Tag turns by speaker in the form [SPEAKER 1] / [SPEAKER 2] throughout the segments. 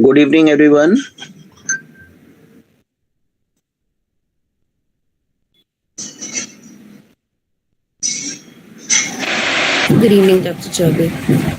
[SPEAKER 1] Good evening, everyone.
[SPEAKER 2] Good evening, Dr. Chaudhary.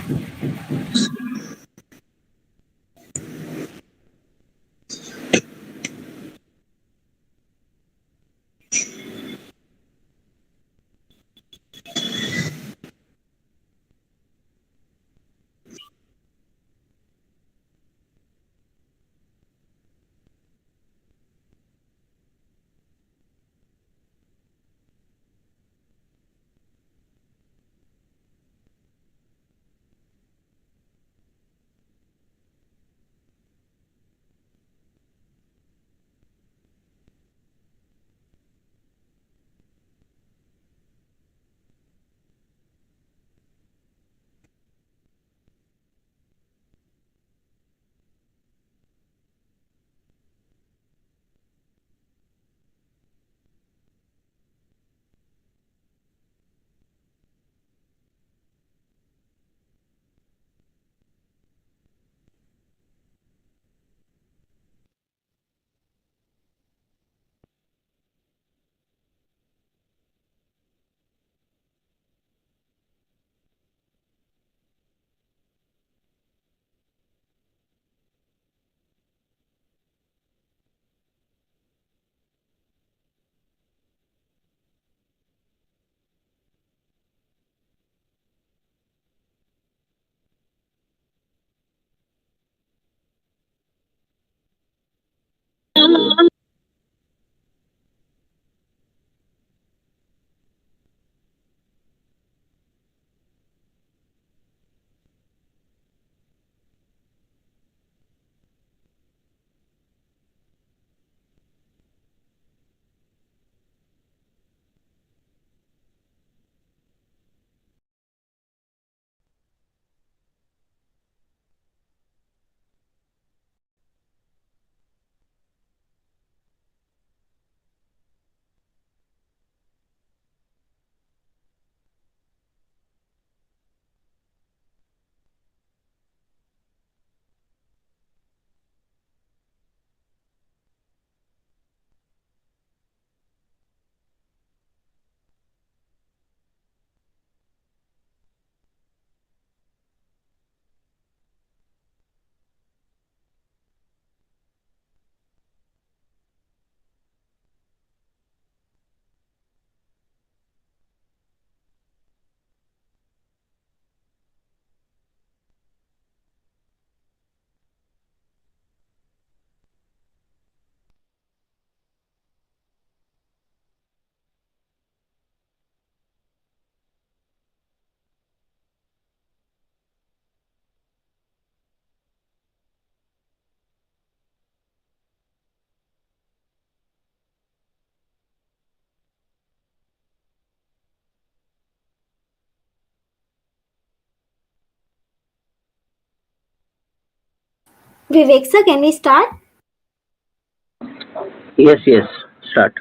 [SPEAKER 3] Vivek sir, can we start?
[SPEAKER 1] Yes, start.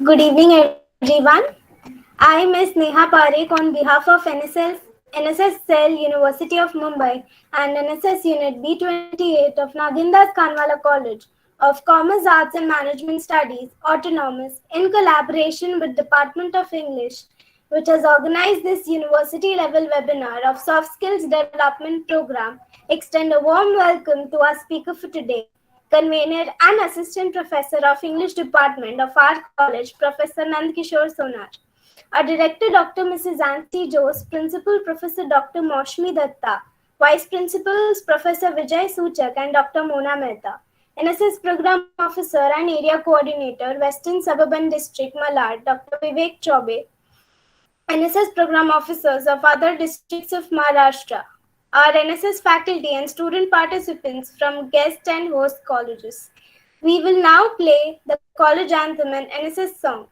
[SPEAKER 3] Good evening, everyone. I, Ms. Neha Parekh, on behalf of N.S.S. Cell, University of Mumbai, and N.S.S. Unit B28 of Nagindas Khandwala College of Commerce, Arts and Management Studies, Autonomous, in collaboration with Department of English, which has organized this university-level webinar of Soft Skills Development Program, extend a warm welcome to our speaker for today. Convener and Assistant Professor of English Department of our college, Professor Nandkishor Sonar. Our Director, Dr. Mrs. Ansi Jose, Principal, Professor Dr. Maushmi Datta, Vice Principals, Professor Vijay Suchak and Dr. Mona Mehta. N.S.S. Program Officer and Area Coordinator, Western Suburban District, Malad, Dr. Vivek Chaube. N.S.S. Program Officers of other districts of Maharashtra. Our N.S.S. faculty and student participants from guest and host colleges. We will now play the college anthem and N.S.S. song.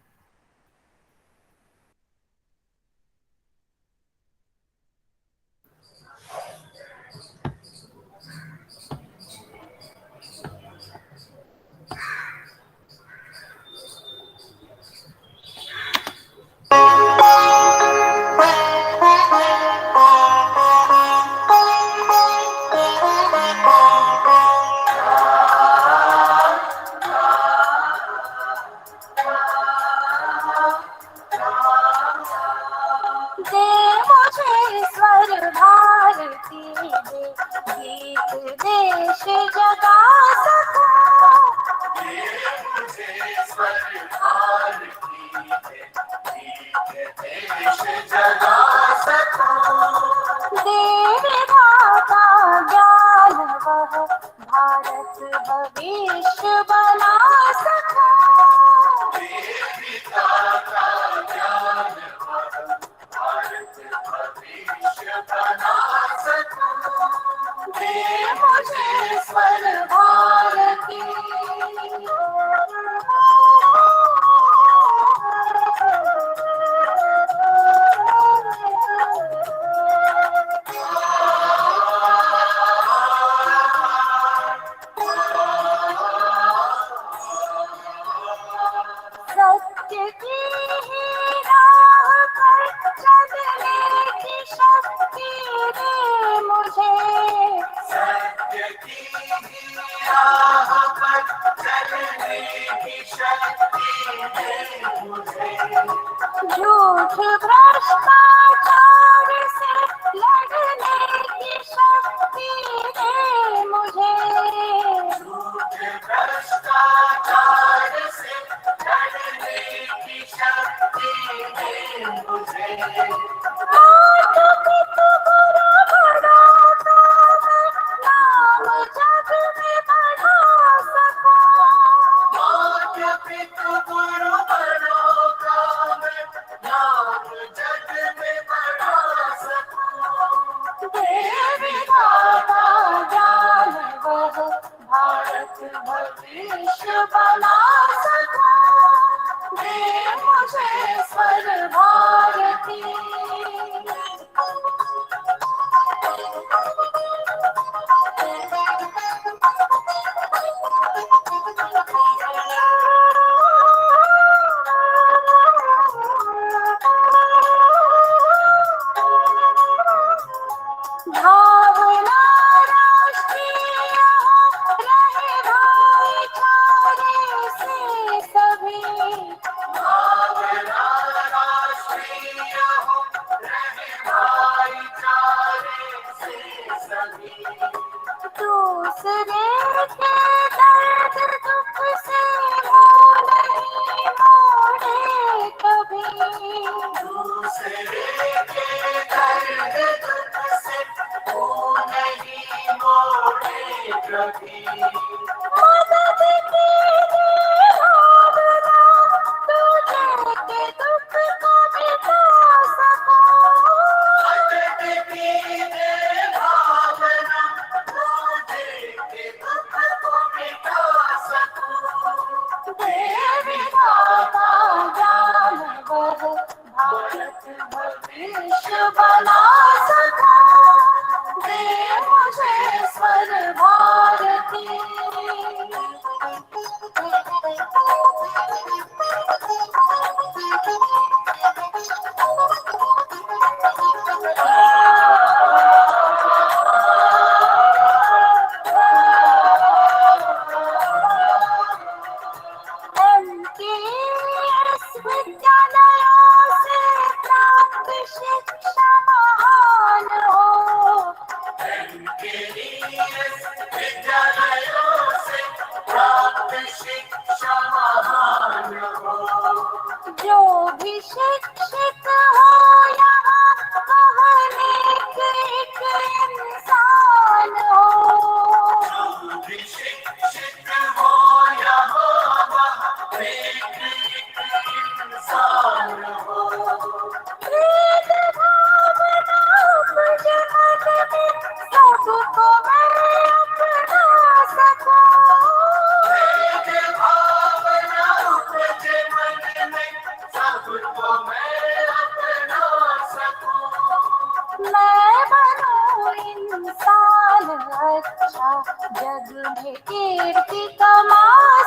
[SPEAKER 3] कीर्ति कमा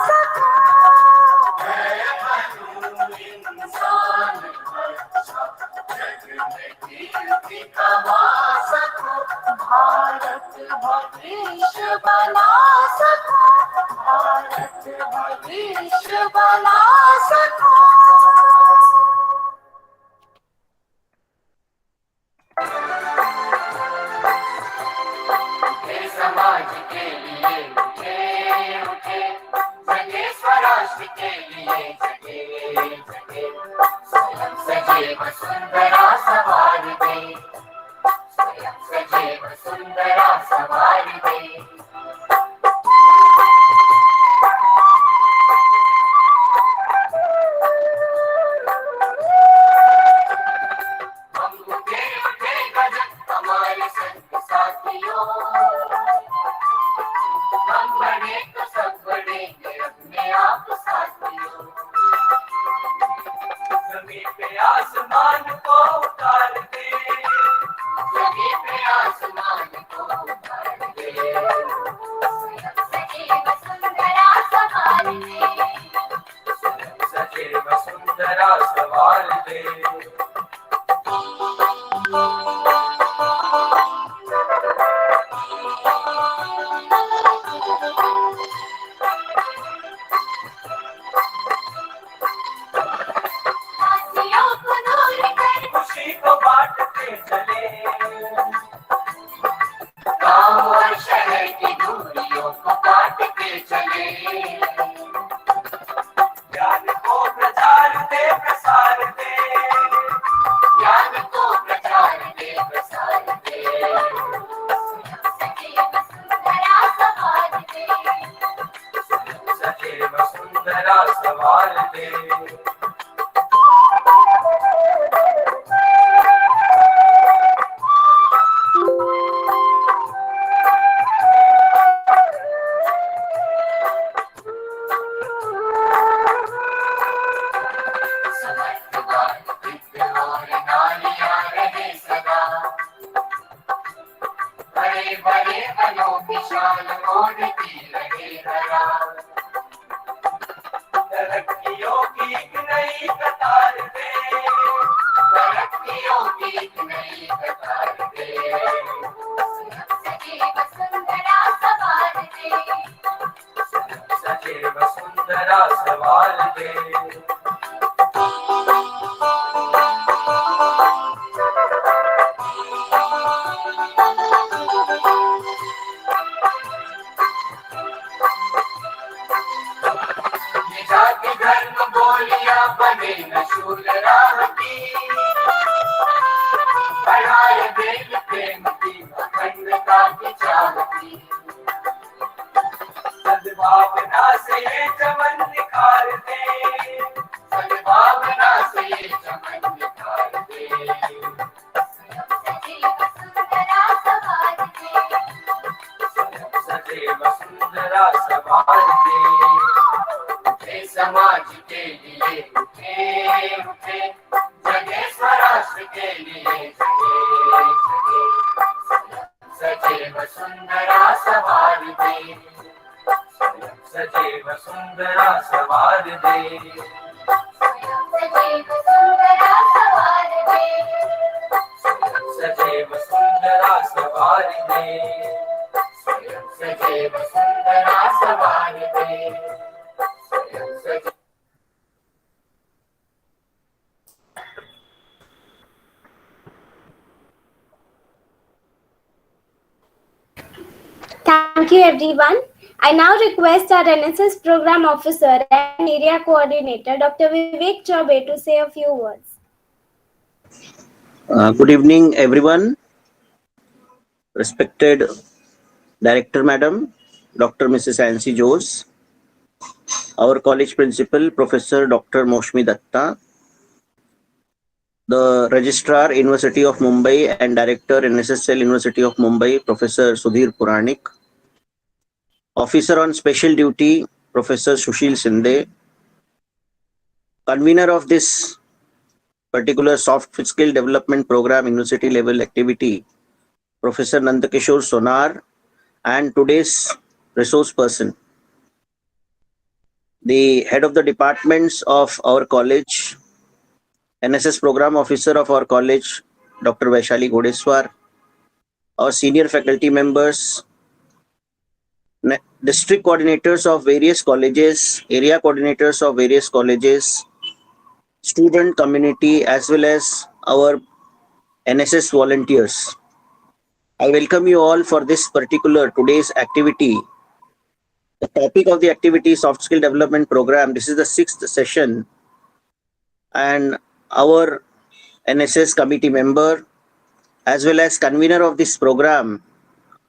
[SPEAKER 3] सकूं। इंसान कीर्ति कमा सकूं, भारत भविष्य बना सकूं, भारत भविष्य बना सकूं। समाज के लिए उठे उठे, जगे स्वराष्ट्र के लिए जगे जगे, स्वयं सजे वसुंधरा सवार दे, स्वयं सजे वसुंधरा सवार दे। हम उठे उठे गजब हमारे संग साथियों, हम बड़े तो सब बढ़ेंगे अपने आप साथियों। जमीन पे आसमान को उतार दे, जमीन पे आसमान को उतार दे, स्वयं सजे वसुंधरा सवार दे, स्वयं सजे वसुंधरा सवार दे। खुशी को बांटते चले, गांव और शहर की दूरियों को काटते चले, ज्ञान को प्रचार दे प्रसार दे, ज्ञान को प्रचार दे प्रसार दे, सजे वसुंधरा सवार दे, सजे वसुंधरा सवार दे। बड़े बड़े बनों की शान ओढ़ती रहे हरा, तरक्कियों की एक नई कतार दे, तरक्कियों की एक नई कतार दे, सजे वसुंधरा सवार दे, सजे वसुंधरा सवार दे। जाति धर्म बोलियां बने न शूल राह की, बढ़ाए देश प्रेम की अखंडता की चाह की, सद्भावना से ये चमन निखार दे, सद्भावना से ये चमन निखार दे, सजे वसुंधरा सवार दे, सजे वसुंधरा सवार दे। समाज के लिए उठे उठे, जगे स्वराष्ट्र के लिए जगे जगे, सजे वसुंधरा सवार दे, सजे वसुंधरा सवार दे, सजे वसुंधरा सवार दे, सजे वसुंधरा सवार दे, सजे वसुंधरा सवार दे। Thank you everyone. I now request our N.S.S Program Officer and Area Coordinator, Dr. Vivek Chaube, to say a few words.
[SPEAKER 1] Good evening, everyone. Respected Director Madam, Dr. Mrs. Nancy Jose, our college principal, Professor Dr. Moshmi Datta, the Registrar, University of Mumbai and Director, N.S.S, University of Mumbai, Professor Sudhir Puranik, Officer on Special Duty, Professor Sushil Sinde, Convener of this particular soft skill development program, university level activity, Professor Nandkishor Sonar, and today's resource person. The head of the departments of our college, N.S.S program officer of our college, Dr. Vaishali Godeswar, our senior faculty members, district coordinators of various colleges, area coordinators of various colleges, student community, as well as our N.S.S volunteers. I welcome you all for this particular today's activity. The topic of the activity is Soft Skill Development Program. This is the 6th session, and our N.S.S committee member as well as convener of this program,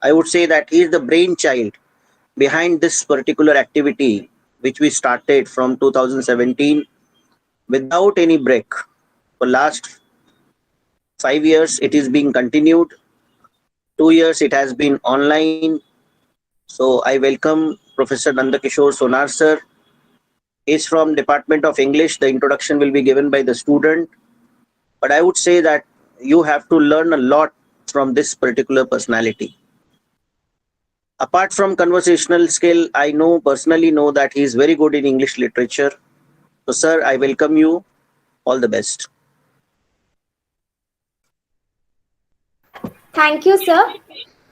[SPEAKER 1] I would say that he is the brainchild behind this particular activity, which we started from 2017 without any break. For last 5 years, it is being continued. 2 years, it has been online. So I welcome Professor Nandkishor Sonar sir. He is from Department of English. The introduction will be given by the student. But I would say that you have to learn a lot from this particular personality. Apart from conversational skill, I personally know that he is very good in English literature. So sir, I welcome you. All the best.
[SPEAKER 3] Thank you, sir.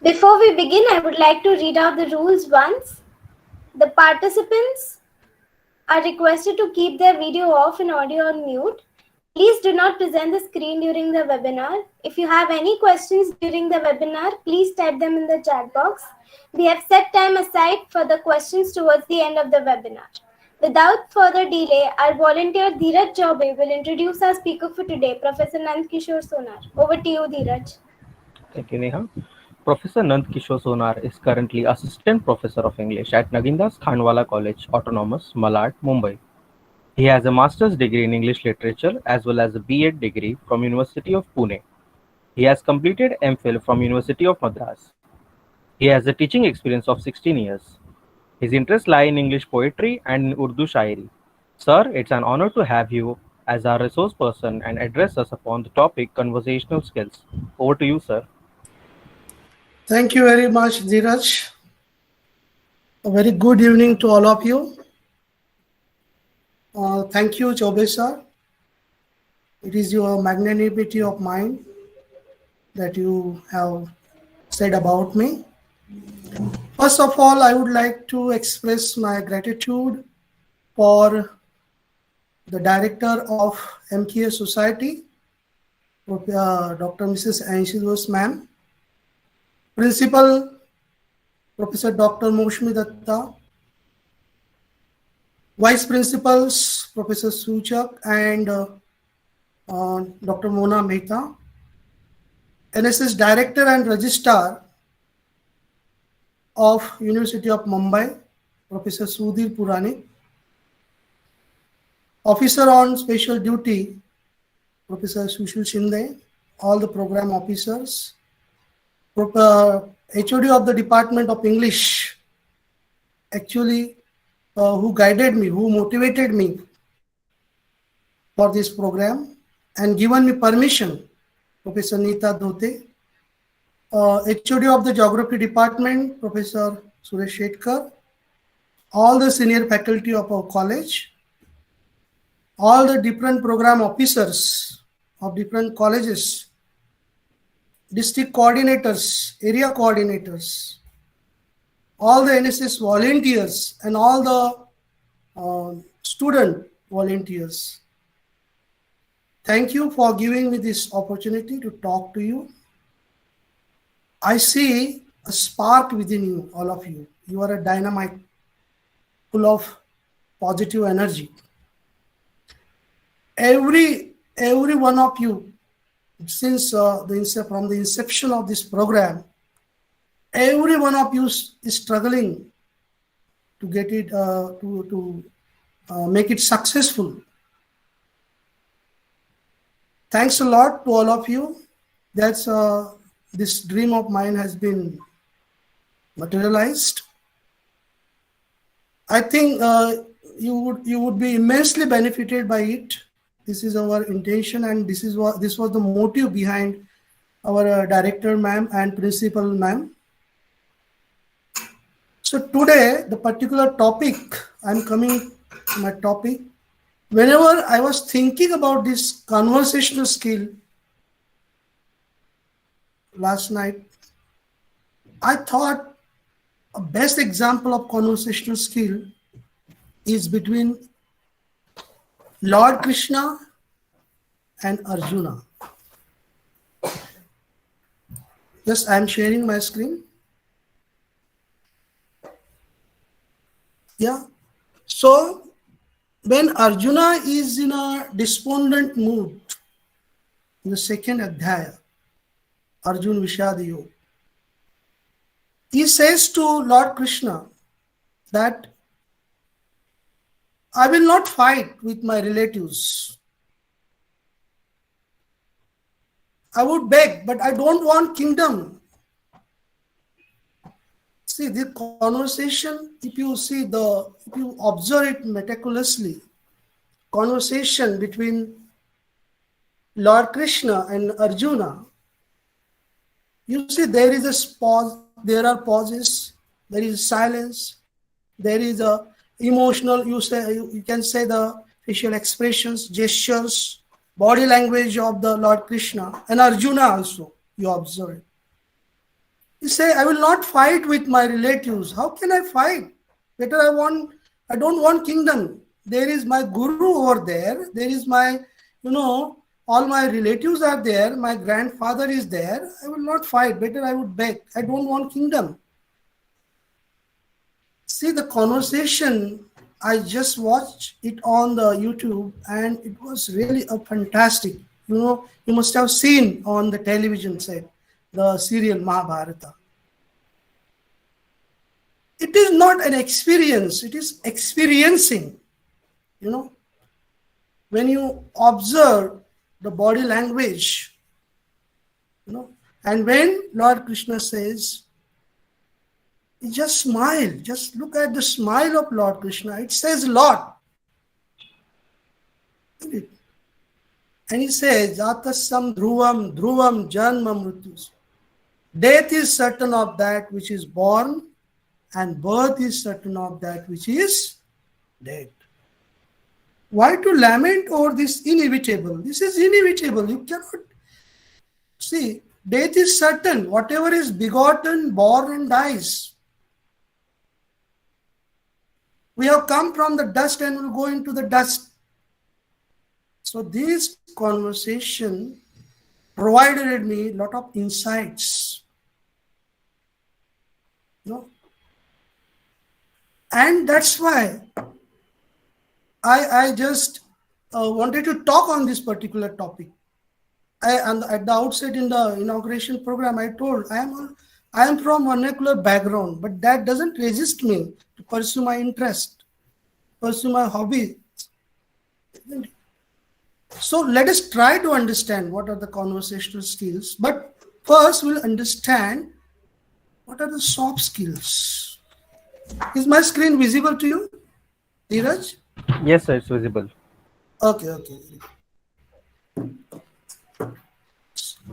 [SPEAKER 3] Before we begin, I would like to read out the rules once. The participants are requested to keep their video off and audio on mute. Please do not present the screen during the webinar. If you have any questions during the webinar, please type them in the chat box. We have set time aside for the questions towards the end of the webinar. Without further delay, our volunteer Dheeraj Chaubey will introduce our speaker for today, Professor Nandkishor Sonar. Over to you, Dheeraj.
[SPEAKER 4] Thank you, Neha. Professor Nandkishor Sonar is currently Assistant Professor of English at Nagindas Khandwala College, Autonomous, Malad, Mumbai. He has a master's degree in English literature as well as a B.Ed degree from University of Pune. He has completed MPhil from University of Madras. He has a teaching experience of 16 years. His interests lie in English poetry and in Urdu Shairi. Sir, it's an honor to have you as our resource person and address us upon the topic conversational skills. Over to you, sir.
[SPEAKER 5] Thank you very much, Dheeraj. A very good evening to all of you. Thank you, Chaubey sir. It is your magnanimity of mind that you have said about me. First of all, I would like to express my gratitude for the director of MKA Society, Dr. Mrs. N.S.S. ma'am, Principal Professor Dr. Moshmi Datta, Vice Principals Professor Suchak and Dr. Mona Mehta, N.S.S. Director and Registrar of University of Mumbai, Professor Sudhir Puranik, Officer on Special Duty, Professor Sushil Shinde, all the program officers, HOD of the Department of English, actually who guided me, who motivated me for this program and given me permission, Professor Neeta Dhote, HOD of the Geography Department, Professor Suresh Shetkar, all the senior faculty of our college, all the different program officers of different colleges, district coordinators, area coordinators, all the N.S.S volunteers and all the student volunteers. Thank you for giving me this opportunity to talk to you. I see a spark within you, all of you. You are a dynamite full of positive energy. Every one of you, since from the inception of this program, every one of you is struggling to get it to make it successful. Thanks a lot to all of you. That's this dream of mine has been materialized. I think you would be immensely benefited by it. This is our intention, and this was the motive behind our director ma'am and principal ma'am. So today, the particular topic, I'm coming to my topic. Whenever I was thinking about this conversational skill last night, I thought a best example of conversational skill is between Lord Krishna and Arjuna. Yes, I'm sharing my screen. Yeah. So when Arjuna is in a despondent mood, in the second adhyaya, Arjun Vishad Yoga, he says to Lord Krishna that I will not fight with my relatives. I would beg, but I don't want kingdom. See, the conversation, if you observe it meticulously, conversation between Lord Krishna and Arjuna, you see there is a pause, there are pauses, there is silence, there is a emotional, you can say the facial expressions, gestures, body language of the Lord Krishna and Arjuna also, you observe it. You say, I will not fight with my relatives. How can I fight? Better I don't want kingdom. There is my guru over there. There is my, all my relatives are there. My grandfather is there. I will not fight. Better I would beg. I don't want kingdom. See the conversation, I just watched it on the YouTube and it was really a fantastic. You must have seen on the television set, the serial Mahabharata. It is not an experience, it is experiencing. When you observe the body language, and when Lord Krishna says, just smile, just look at the smile of Lord Krishna, it says a lot. And he says, Jatasam dhruvam dhruvam janma mrityus. Death is certain of that which is born, and birth is certain of that which is dead. Why to lament over this inevitable? This is inevitable. You cannot see. Death is certain. Whatever is begotten, born and dies. We have come from the dust and will go into the dust. So this conversation provided me a lot of insights. And that's why I just wanted to talk on this particular topic. And at the outset in the inauguration program, I told I am from vernacular background, but that doesn't resist me to pursue my interest, pursue my hobby. So let us try to understand what are the conversational skills. But first we'll understand what are the soft skills. Is my screen visible to you, Dheeraj?
[SPEAKER 4] Yes, sir, it's visible.
[SPEAKER 5] Okay.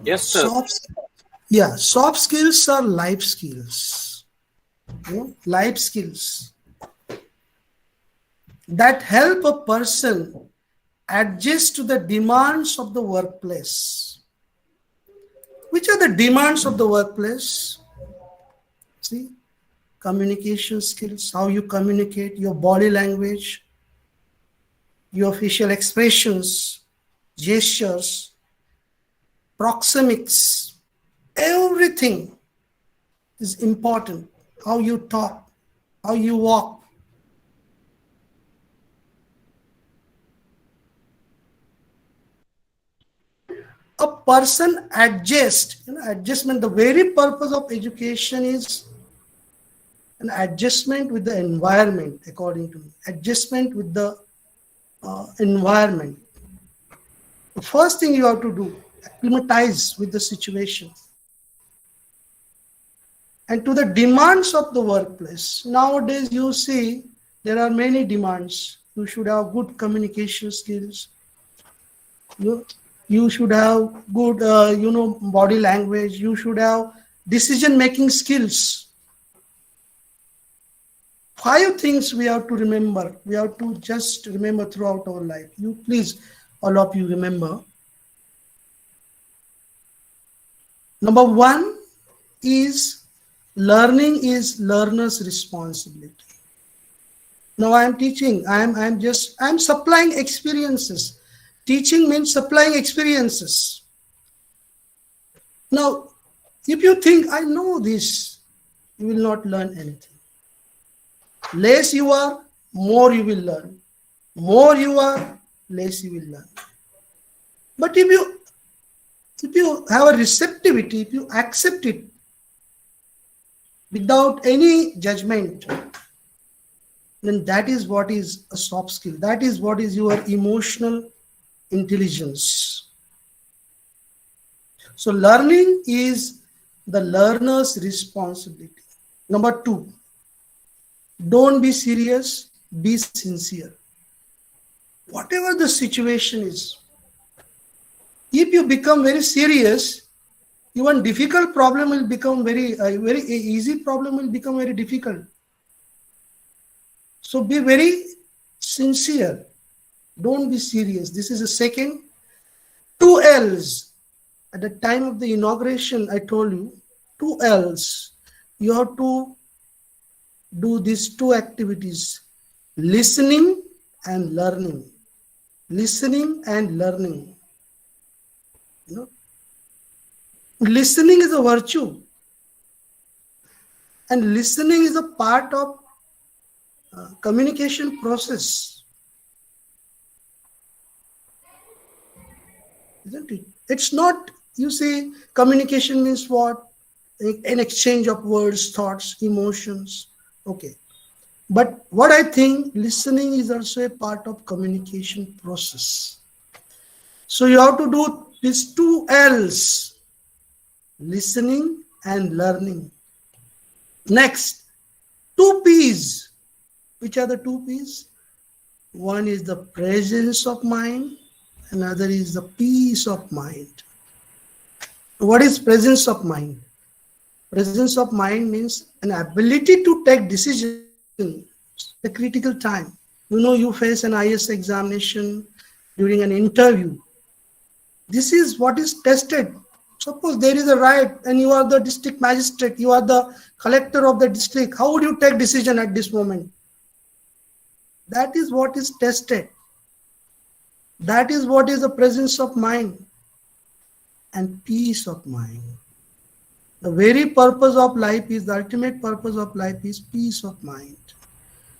[SPEAKER 6] Yes, sir.
[SPEAKER 5] Soft skills are life skills. Life skills that help a person adjust to the demands of the workplace. Which are the demands of the workplace? See, communication skills, how you communicate, your body language, your facial expressions, gestures, proxemics, everything is important. How you talk, how you walk. A person adjusts, adjustment, the very purpose of education is an adjustment with the environment, according to me. Adjustment with the environment. The first thing you have to do, acclimatize with the situation and to the demands of the workplace. Nowadays, you see there are many demands. You should have good communication skills. You should have good, body language. You should have decision-making skills. 5 things we have to remember. We have to just remember throughout our life. You please, all of you remember. Number 1 is learning is learner's responsibility. Now I am teaching. I'm supplying experiences. Teaching means supplying experiences. Now, if you think I know this, you will not learn anything. Less you are, more you will learn. More you are, less you will learn. But if you have a receptivity, if you accept it without any judgment, then that is what is a soft skill. That is what is your emotional intelligence. So learning is the learner's responsibility. Number 2, don't be serious, be sincere. Whatever the situation is, if you become very serious, even difficult problem will become very easy problem will become very difficult. So be very sincere. Don't be serious. This is the second. 2 L's. At the time of the inauguration, I told you, 2 L's. You have to do these 2 activities. Listening and learning. Listening and learning. You know, listening is a virtue. And listening is a part of communication process. Isn't it? It's not, you say, communication means what? An exchange of words, thoughts, emotions. Okay. But what I think, listening is also a part of communication process. So you have to do these 2 L's. Listening and learning. Next, 2 P's. Which are the 2 P's? One is the presence of mind. Another is the peace of mind. What is presence of mind? Presence of mind means an ability to take decisions at a critical time. You know, you face an IS examination during an interview. This is what is tested. Suppose there is a riot and you are the district magistrate, you are the collector of the district. How would you take decision at this moment? That is what is tested. That is what is the presence of mind and peace of mind. The very purpose of life is, the ultimate purpose of life is peace of mind.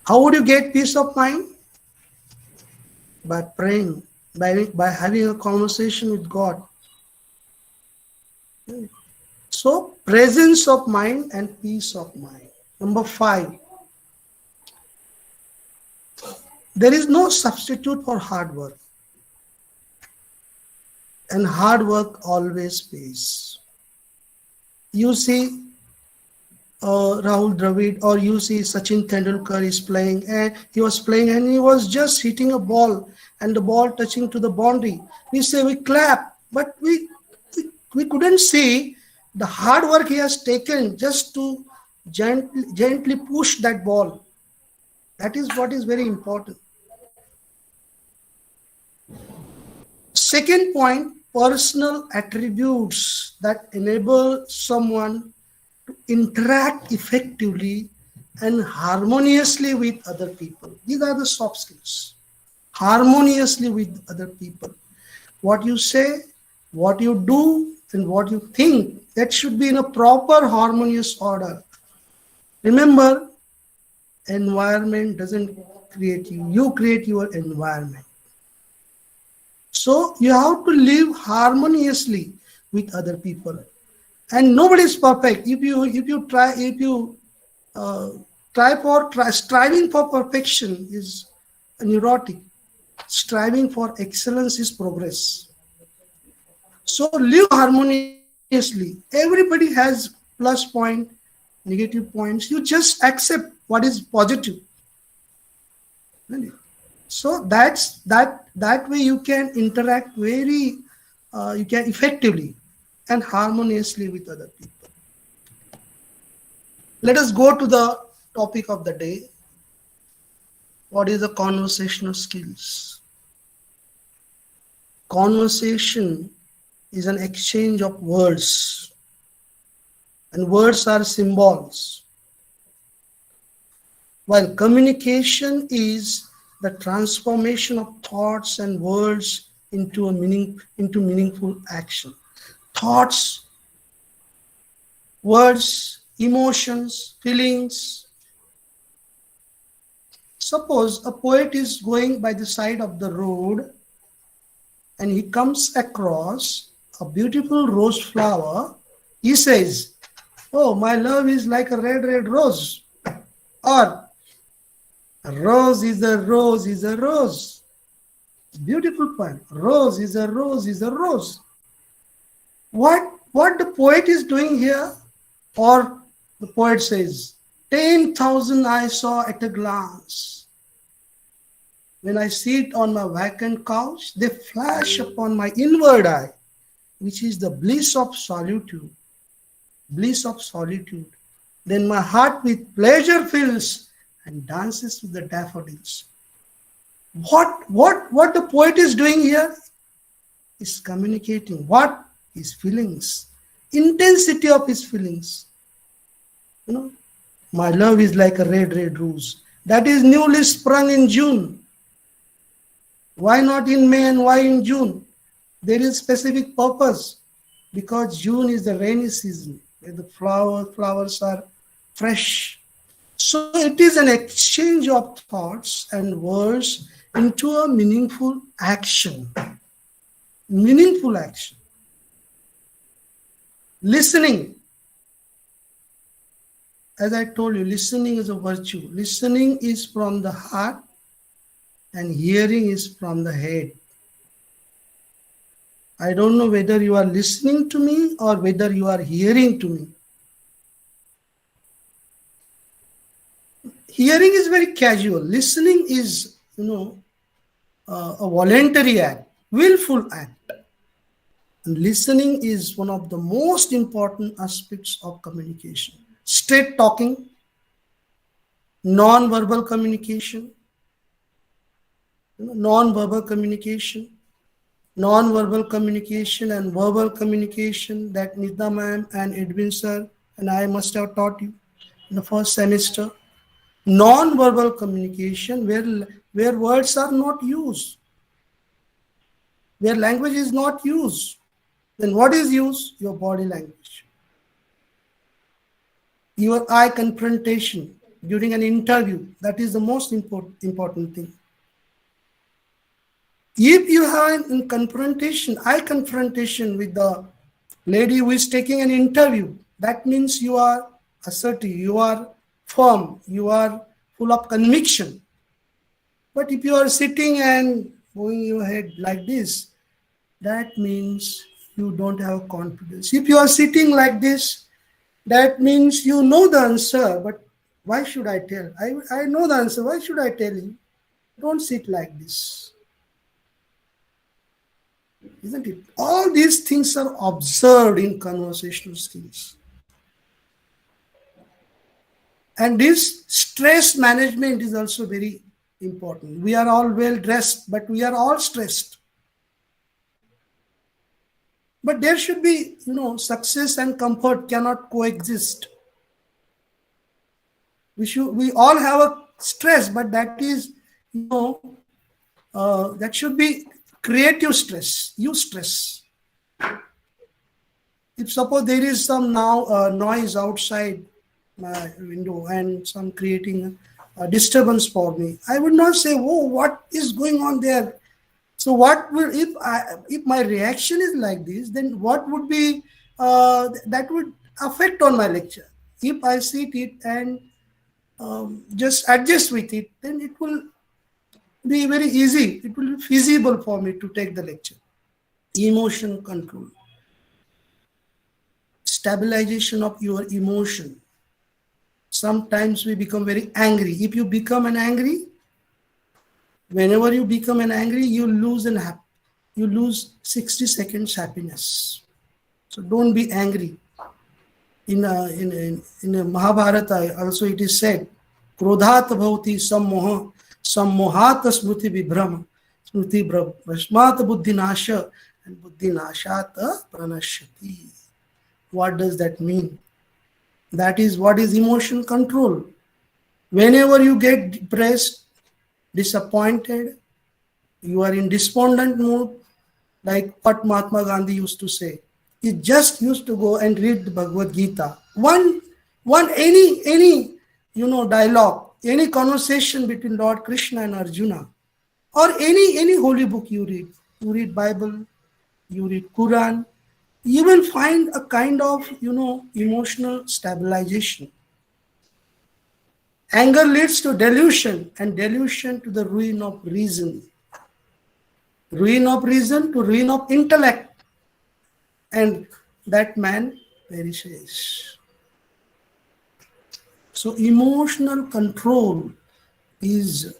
[SPEAKER 5] How would you get peace of mind? By praying, by having a conversation with God. So, presence of mind and peace of mind. Number 5. There is no substitute for hard work. And hard work always pays. You see Rahul Dravid, or you see Sachin Tendulkar is playing, and he was just hitting a ball and the ball touching to the boundary. We say we clap, but we couldn't see the hard work he has taken just to gently push that ball. That is what is very important. Second point, personal attributes that enable someone to interact effectively and harmoniously with other people. These are the soft skills. Harmoniously with other people. What you say, what you do, and what you think, that should be in a proper harmonious order. Remember, environment doesn't create you. You create your environment. So you have to live harmoniously with other people, and nobody is perfect. Striving for perfection is neurotic. Striving for excellence is progress. So live harmoniously. Everybody has plus point, negative points. You just accept what is positive. So that way you can interact you can effectively and harmoniously with other people. Let us go to the topic of the day. What is the conversational skills? Conversation is an exchange of words, and words are symbols, while communication is the transformation of thoughts and words into meaningful action. Thoughts, words, emotions, feelings. Suppose a poet is going by the side of the road and he comes across a beautiful rose flower. He says, "Oh, my love is like a red, red rose." Or, "A rose is a rose is a rose." Beautiful poem. Rose is a rose is a rose. What the poet is doing here? Or the poet says, 10,000 I saw at a glance. When I sit on my vacant couch, they flash upon my inward eye, which is the bliss of solitude. Bliss of solitude. Then my heart with pleasure fills and dances with the daffodils. What the poet is doing here is communicating what his feelings, intensity of his feelings. My love is like a red, red rose that is newly sprung in June. Why not in May and why in June? There is specific purpose, because June is the rainy season where the flowers are fresh. So it is an exchange of thoughts and words into a meaningful action. Meaningful action. Listening. As I told you, listening is a virtue. Listening is from the heart and hearing is from the head. I don't know whether you are listening to me or whether you are hearing to me. Hearing is very casual. Listening is, a voluntary act, willful act. And listening is one of the most important aspects of communication. Straight talking, non-verbal communication, non-verbal communication and verbal communication that Nidha ma'am and Edwin sir and I must have taught you in the first semester. Non-verbal communication where words are not used, where language is not used. Then what is used? Your body language. Your eye confrontation during an interview, that is the most important thing. If you have eye confrontation with the lady who is taking an interview, that means you are assertive, you are firm, you are full of conviction. But if you are sitting and moving your head like this, that means you don't have confidence. If you are sitting like this, that means you know the answer, but why should I tell? I know the answer, why should I tell you? Don't sit like this. Isn't it? All these things are observed in conversational skills. And this stress management is also very important. We are all well dressed, but we are all stressed. But there should be, success and comfort cannot coexist. We all have a stress, but that is, that should be creative stress, stress. If suppose there is some noise outside my window and some creating a disturbance for me, I would not say, "Oh, what is going on there?" So what will, if my reaction is like this, then what would be, that would affect on my lecture. If I sit it and just adjust with it, then it will be very easy. It will be feasible for me to take the lecture. Emotion control. Stabilization of your emotion. Sometimes we become very angry. If you become whenever you become angry, you lose 60 seconds happiness. So don't be angry. In Mahabharata also it is said, "Krodhat bhavati sammoha Sammohat smriti vibhrama, smriti brahmasmat buddhi nasha, and buddhi nashat pranashyati. What does that mean? That is what is emotion control. Whenever you get depressed, disappointed, you are in despondent mood, like what Mahatma Gandhi used to say. He just used to go and read the Bhagavad Gita. Any dialogue, any conversation between Lord Krishna and Arjuna, or any holy book you read. You read Bible, you read Quran, you will find a kind of emotional stabilization. Anger leads to delusion, and delusion to the ruin of reason. Ruin of reason to ruin of intellect. And that man perishes. So emotional control is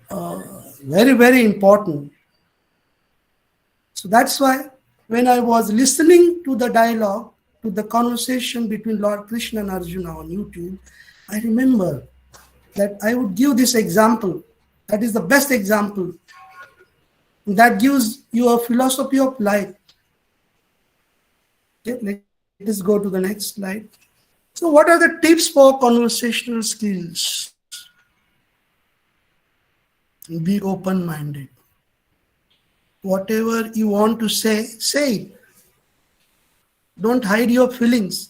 [SPEAKER 5] very, very important. So that's why when I was listening to the dialogue, to the conversation between Lord Krishna and Arjuna on YouTube, I remember that I would give this example. That is the best example. That gives you a philosophy of life. Okay, let us go to the next slide. So what are the tips for conversational skills? Be open-minded. Whatever you want to say, say it. Don't hide your feelings.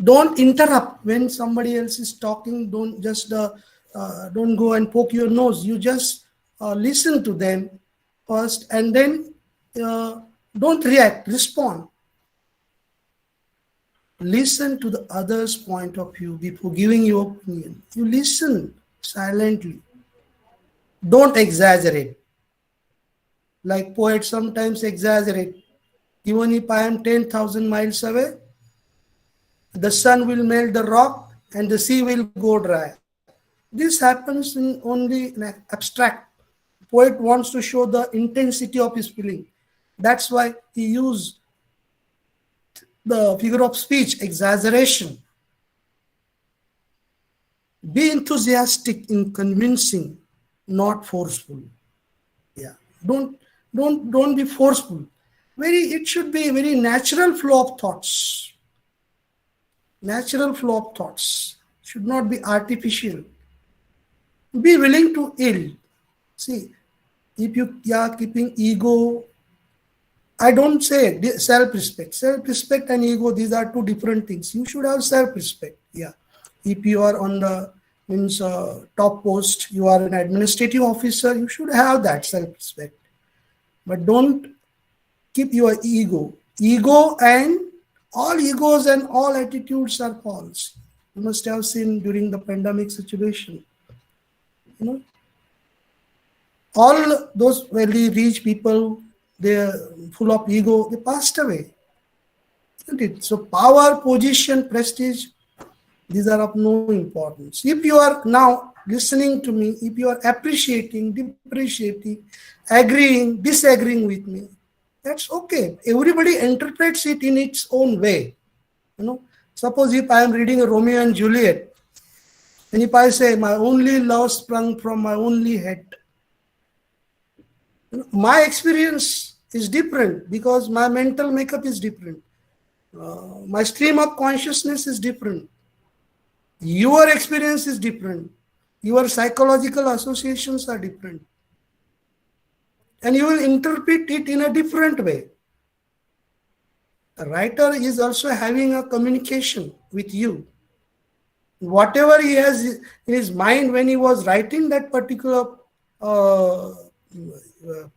[SPEAKER 5] Don't interrupt when somebody else is talking. Don't just don't go and poke your nose. You just listen to them first, and then don't react. Respond. Listen to the other's point of view before giving your opinion. You listen silently. Don't exaggerate. Like poets sometimes exaggerate. Even if I am 10,000 miles away, the sun will melt the rock and the sea will go dry. This happens in only abstract. Poet wants to show the intensity of his feeling. That's why he used the figure of speech, exaggeration. Be enthusiastic in convincing, not forceful. Yeah. Don't be forceful. It should be a very natural flow of thoughts. Natural flow of thoughts. Should not be artificial. Be willing to yield. See, if you are keeping ego, I don't say self-respect. Self-respect and ego, these are two different things. You should have self-respect. Yeah. If you are on the top post, you are an administrative officer, you should have that self-respect. But don't keep your ego. Ego and all egos and all attitudes are false. You must have seen during the pandemic situation. All those very rich people, they're full of ego, they passed away. Isn't it? So power, position, prestige, these are of no importance. If you are now listening to me, if you are appreciating, depreciating, agreeing, disagreeing with me, that's okay. Everybody interprets it in its own way. Suppose if I am reading a Romeo and Juliet, and if I say my only love sprung from my only head, my experience is different because my mental makeup is different. My stream of consciousness is different. Your experience is different. Your psychological associations are different. And you will interpret it in a different way. The writer is also having a communication with you. Whatever he has in his mind when he was writing that particular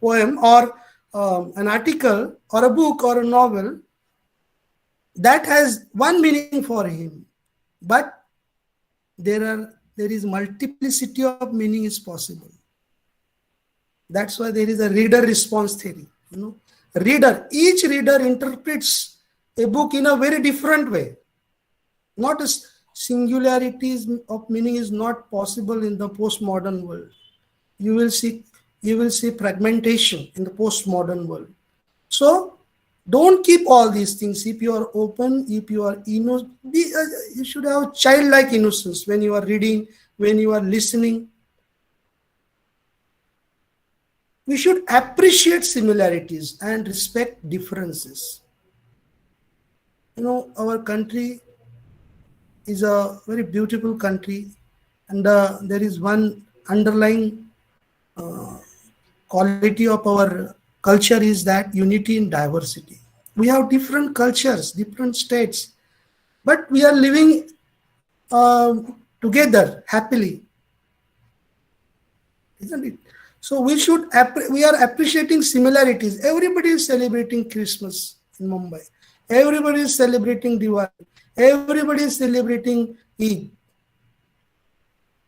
[SPEAKER 5] poem or an article or a book or a novel, that has one meaning for him. But there is multiplicity of meaning is possible. That's why there is a reader response theory. Each reader interprets a book in a very different way. Not as singularities of meaning is not possible in the postmodern world. You will see fragmentation in the postmodern world. So don't keep all these things. If you are open, if you are innocent, you should have childlike innocence when you are reading, when you are listening. we should appreciate similarities and respect differences. Our country is a very beautiful country, and there is one underlying quality of our culture is that unity in diversity. We have different cultures, different states, but we are living together happily, isn't it? So we are appreciating similarities. Everybody is celebrating Christmas in Mumbai. Everybody is celebrating Diwali. Everybody is celebrating Eid.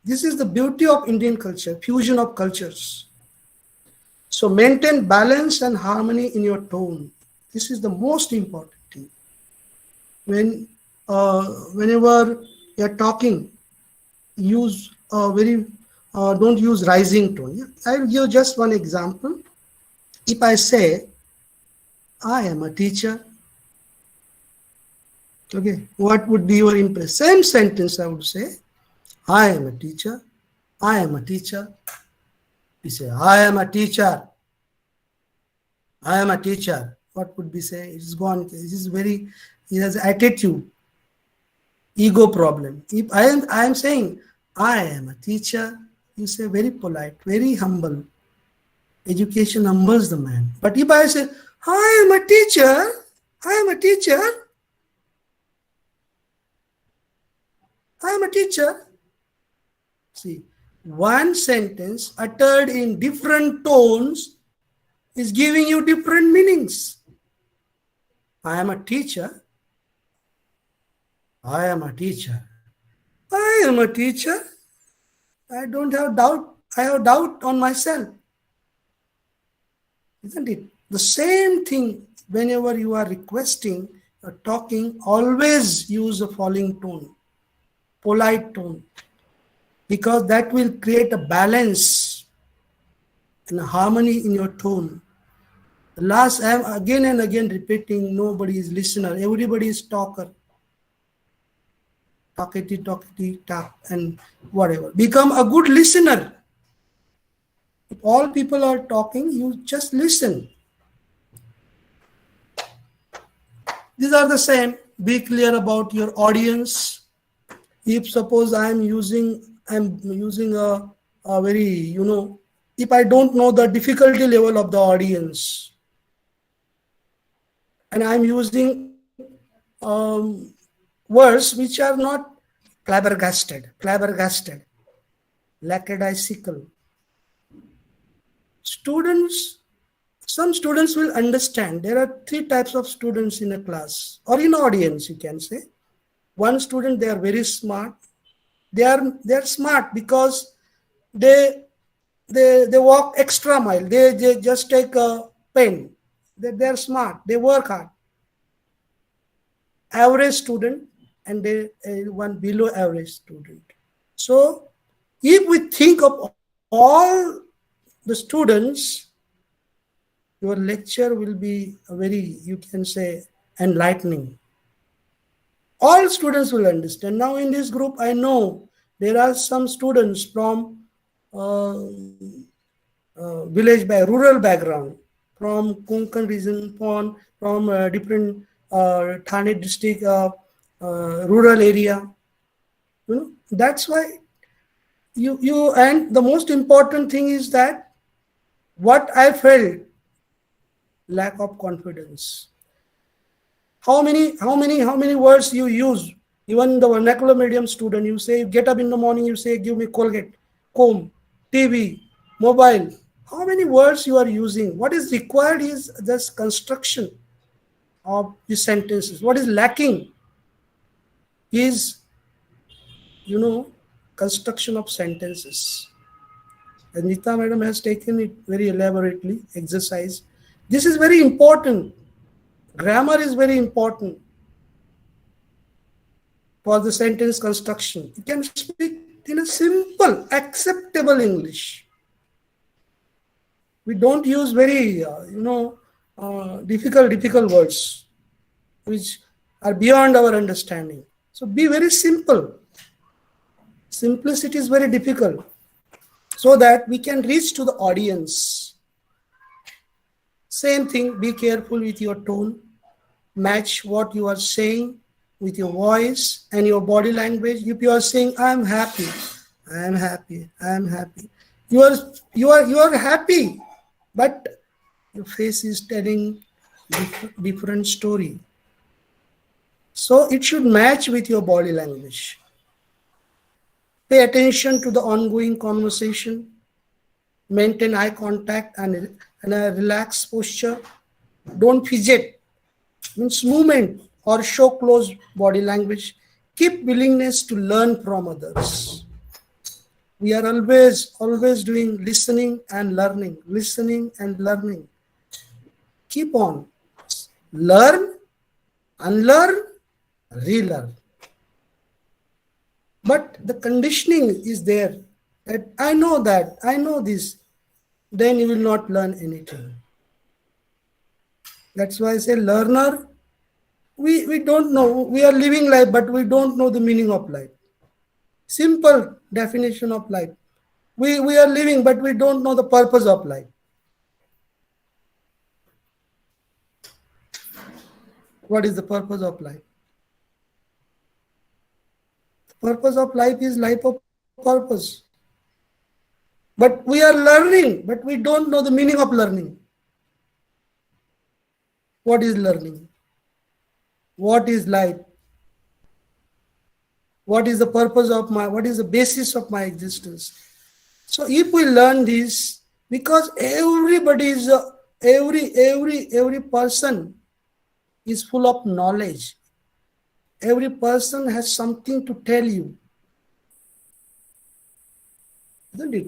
[SPEAKER 5] This is the beauty of Indian culture, fusion of cultures. So maintain balance and harmony in your tone. This is the most important thing. Whenever you are talking, use don't use rising tone. Yeah? I will give just one example. If I say, I am a teacher, okay, what would be your impression? Same sentence I would say, I am a teacher, I am a teacher. We say, I am a teacher, I am a teacher. What would we say? It's gone. It has attitude, ego problem. If I am saying, I am a teacher, you say very polite, very humble. Education humbles the man. But if I say, I am a teacher, I am a teacher, I am a teacher. See, one sentence uttered in different tones is giving you different meanings. I am a teacher. I am a teacher. I am a teacher. I don't have doubt. I have doubt on myself. Isn't it? The same thing whenever you are requesting or talking, always use the following tone, polite tone, because that will create a balance and a harmony in your tone. Last, I am again and again repeating, nobody is listener, everybody is talker. Talkity, talk, and whatever. Become a good listener. If all people are talking, you just listen. These are the same. Be clear about your audience. If suppose I'm using a very, if I don't know the difficulty level of the audience, and I'm using words which are not flabbergasted, lackadaisical. Some students will understand. There are 3 types of students in a class or in audience, you can say. One student, they are very smart. They are smart because they walk extra mile. They just take a pen. They are smart. They work hard. Average student and one below average student. So if we think of all the students, your lecture will be very, you can say, enlightening. All students will understand. Now in this group, I know there are some students from village by rural background, from Konkan region, from different Thane district, rural area. That's why you and the most important thing is that what I felt, lack of confidence. How many words you use? Even the vernacular medium student, you say, get up in the morning, you say, give me Colgate, comb, TV, mobile. How many words you are using? What is required is this construction of the sentences. What is lacking is, construction of sentences. And Nita madam has taken it very elaborately, exercise. This is very important. Grammar is very important for the sentence construction. You can speak in a simple, acceptable English. We don't use very, difficult words which are beyond our understanding. So be very simple. Simplicity is very difficult so that we can reach to the audience. Same thing, be careful with your tone. Match what you are saying with your voice and your body language. If you are saying, I'm happy, I'm happy, I'm happy. You are happy, but your face is telling different story. So it should match with your body language. Pay attention to the ongoing conversation. Maintain eye contact and a relaxed posture. Don't fidget, means movement, or show close body language. Keep willingness to learn from others. We are always doing listening and learning, listening and learning. Keep on. Learn, unlearn, relearn. But the conditioning is there that I know this, then you will not learn anything. That's why I say learner, we don't know. We are living life, but we don't know the meaning of life. Simple definition of life. We are living, but we don't know the purpose of life. What is the purpose of life? The purpose of life is life of purpose. But we are learning, but we don't know the meaning of learning. What is learning? What is life? What is the purpose of what is the basis of my existence? So if we learn this, because everybody is, every person is full of knowledge. Every person has something to tell you. Isn't it?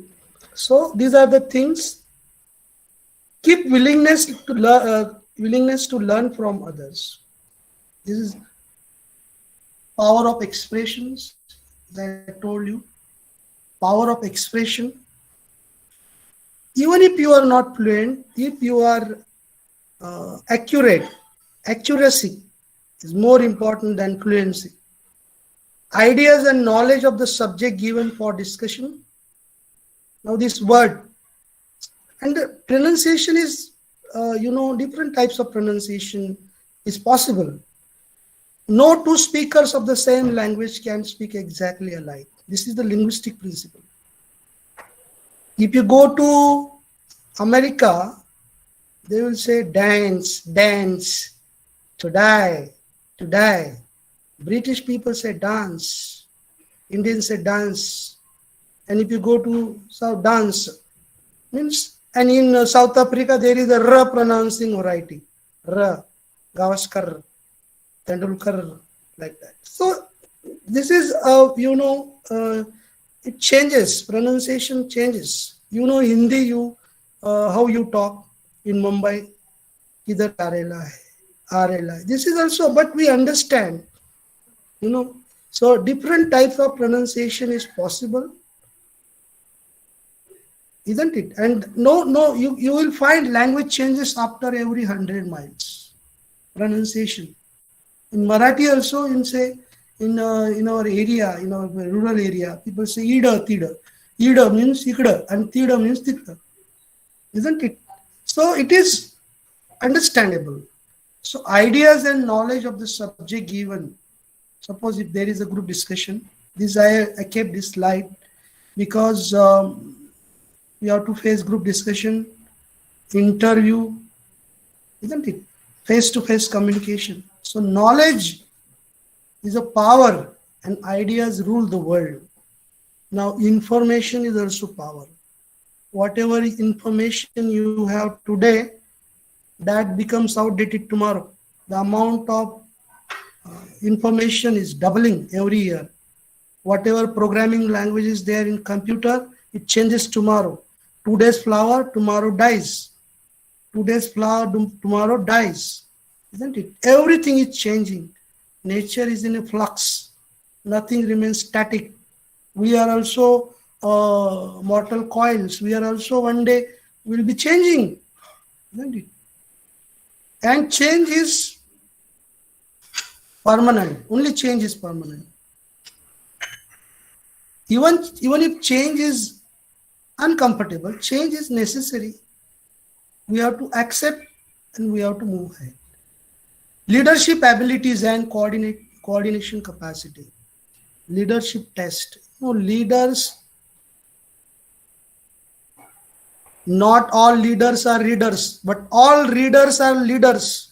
[SPEAKER 5] So these are the things. Keep willingness to learn from others. This is power of expressions that I told you. Power of expression. Even if you are not fluent, if you are accuracy is more important than fluency. Ideas and knowledge of the subject given for discussion. Now this word and the pronunciation is, different types of pronunciation is possible. No two speakers of the same language can speak exactly alike. This is the linguistic principle. If you go to America, they will say dance, dance, to die, to die. British people say dance. Indians say dance. And if you go to South, dance means, and in South Africa there is a R pronouncing variety. R, Gavaskar, Tendulkar, like that. So this is, it changes, pronunciation changes. Hindi, how you talk in Mumbai, idhar arela hai. This is also, but we understand, so different types of pronunciation is possible, isn't it? And you will find language changes after every 100 miles. Pronunciation. In Marathi also, in our area, in our rural area, people say ida, tida. Ida means ikda and tida means tikda. Isn't it? So it is understandable. So ideas and knowledge of the subject given. Suppose if there is a group discussion, this I kept this slide because we have to face group discussion, interview, isn't it? Face-to-face communication. So knowledge is a power and ideas rule the world. Now information is also power. Whatever information you have today, that becomes outdated tomorrow. The amount of information is doubling every year. Whatever programming language is there in computer, it changes tomorrow. Today's flower, tomorrow dies. Today's flower, tomorrow dies. Isn't it? Everything is changing. Nature is in a flux. Nothing remains static. We are also mortal coils. We are also one day will be changing. Isn't it? And change is permanent. Only change is permanent. Even if change is uncomfortable, change is necessary. We have to accept and we have to move ahead. Leadership abilities and coordination capacity. Leadership test. Leaders, not all leaders are readers, but all readers are leaders.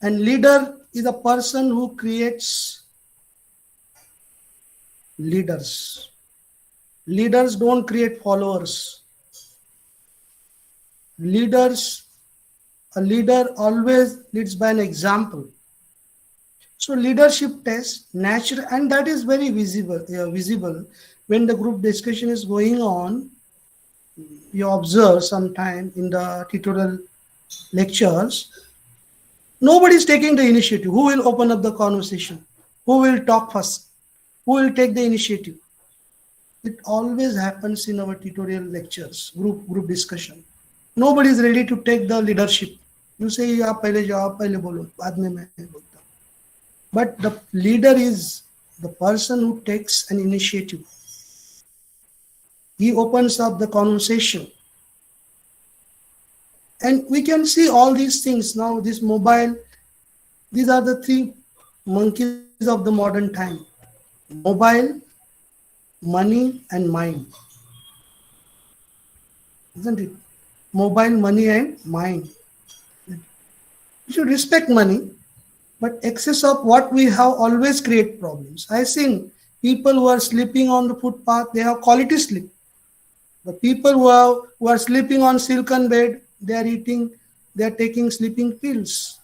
[SPEAKER 5] And leader is a person who creates leaders. Leaders don't create followers. A leader always leads by an example. So leadership test, natural, and that is very visible when the group discussion is going on. You observe sometime in the tutorial lectures, nobody is taking the initiative. Who will open up the conversation? Who will talk first? Who will take the initiative? It always happens in our tutorial lectures, group discussion. Nobody is ready to take the leadership. You say, "आप पहले जाओ, आप पहले बोलो, बाद में मैं बोलता." But the leader is the person who takes an initiative. He opens up the conversation. And we can see all these things now, this mobile, these are the three monkeys of the modern time. Mobile, money, and mind. Isn't it? Mobile, money, and mind. We should respect money, but excess of what we have always create problems. I think people who are sleeping on the footpath, they have quality sleep. The people who are sleeping on silken bed, they are taking sleeping pills.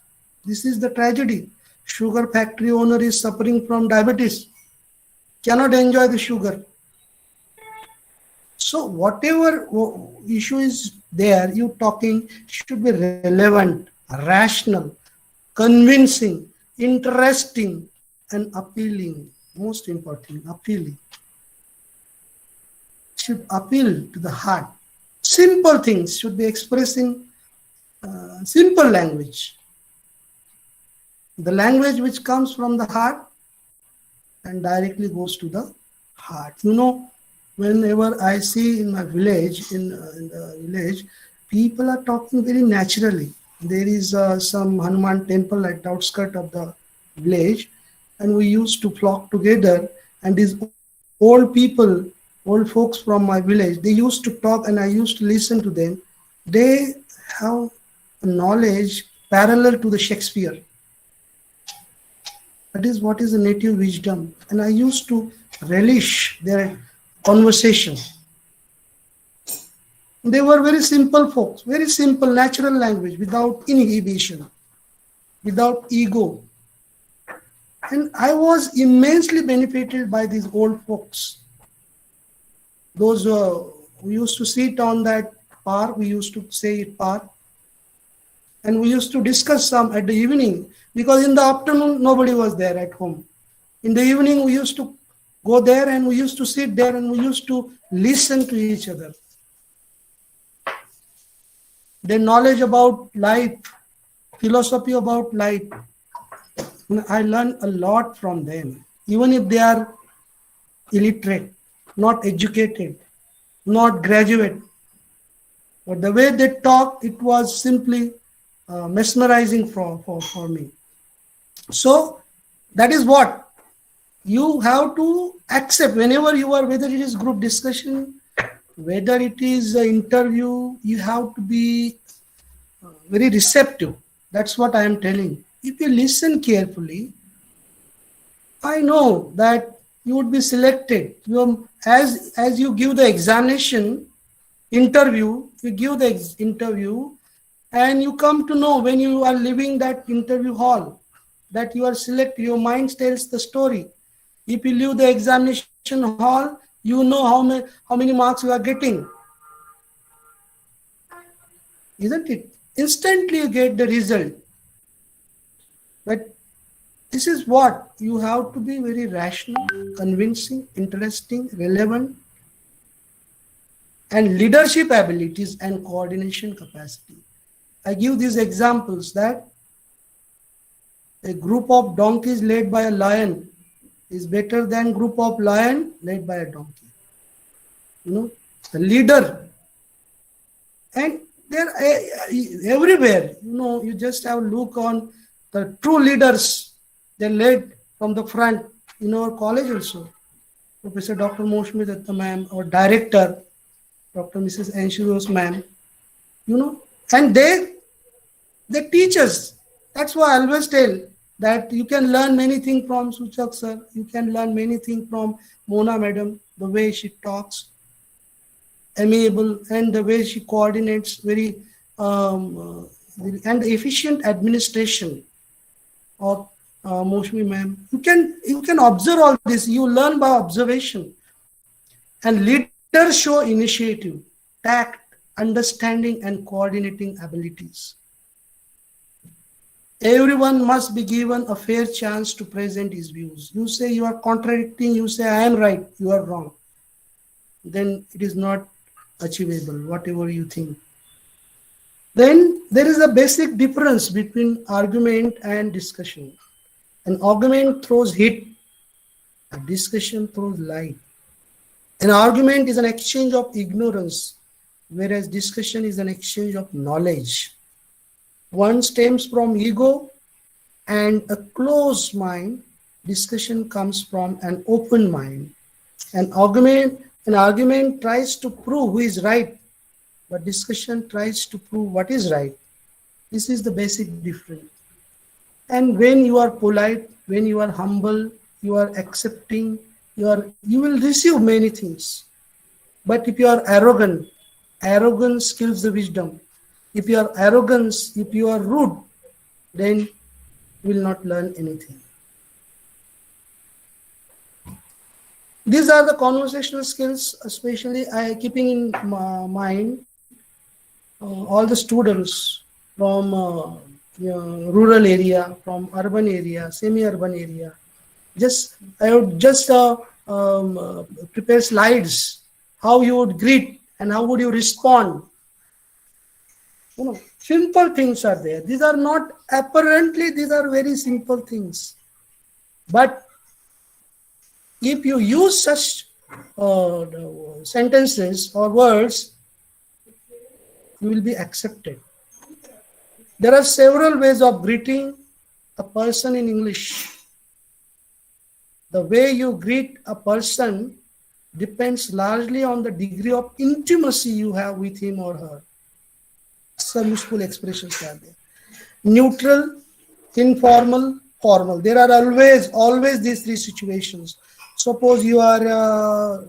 [SPEAKER 5] This is the tragedy. Sugar factory owner is suffering from diabetes, cannot enjoy the sugar. So whatever issue is there, you talking should be relevant, rational, convincing, interesting, and appealing. Most important, appealing. Should appeal to the heart. Simple things should be expressed in simple language. The language which comes from the heart and directly goes to the heart. Whenever I see in my village, in the village, people are talking very naturally. There is some Hanuman temple at the outskirts of the village, and we used to flock together, and these old people, old folks from my village, they used to talk and I used to listen to them. They have knowledge parallel to the Shakespeare. That is what is the native wisdom. And I used to relish their conversation. They were very simple folks, very simple, natural language, without inhibition, without ego. And I was immensely benefited by these old folks. Those who used to sit on that park, we used to say it park, and we used to discuss some at the evening, because in the afternoon nobody was there at home. In the evening we used to go there and we used to sit there and we used to listen to each other. Their knowledge about life, philosophy about life, I learned a lot from them, even if they are illiterate, not educated, not graduate. But the way they talk, it was simply mesmerizing for me. So that is what you have to accept whenever you are, whether it is group discussion, whether it is an interview, you have to be very receptive. That's what I am telling. If you listen carefully, I know that you would be selected. As you give the examination, interview, you give the interview, and you come to know when you are leaving that interview hall that you are selected. Your mind tells the story. If you leave the examination hall, you know how many marks you are getting. Isn't it? Instantly you get the result. But this is what you have to be: very rational, convincing, interesting, relevant, and leadership abilities and coordination capacity. I give these examples that a group of donkeys led by a lion is better than group of lion led by a donkey. The leader. And They're everywhere. You just have a look on the true leaders. They led from the front in our college also. Professor Dr. Moshmi Datta ma'am, our director, Dr. Mrs. Anshuros ma'am, and they teach us. That's why I always tell that you can learn many things from Suchak sir. You can learn many things from Mona madam, the way she talks, amiable, and the way she coordinates very and efficient administration of Moshmi ma'am. You can observe all this. You learn by observation. And leaders show initiative, tact, understanding, and coordinating abilities. Everyone must be given a fair chance to present his views. You say you are contradicting, you say I am right, you are wrong. Then it is not achievable, whatever you think. Then there is a basic difference between argument and discussion. An argument throws heat, a discussion throws light. An argument is an exchange of ignorance, whereas discussion is an exchange of knowledge. One stems from ego and a closed mind. Discussion comes from an open mind. An argument tries to prove who is right, but discussion tries to prove what is right. This is the basic difference. And when you are polite, when you are humble, you are accepting, you will receive many things. But if you are arrogant, arrogance kills the wisdom. If you are rude, then you will not learn anything. These are the conversational skills, especially keeping in mind all the students from rural area, from urban area, semi-urban area. I would just prepare slides, how you would greet and how would you respond. Simple things are there. These are not, apparently these are very simple things. But if you use such sentences or words, you will be accepted. There are several ways of greeting a person in English. The way you greet a person depends largely on the degree of intimacy you have with him or her. Some useful expressions are there. Neutral, informal, formal. There are always these three situations. Suppose you are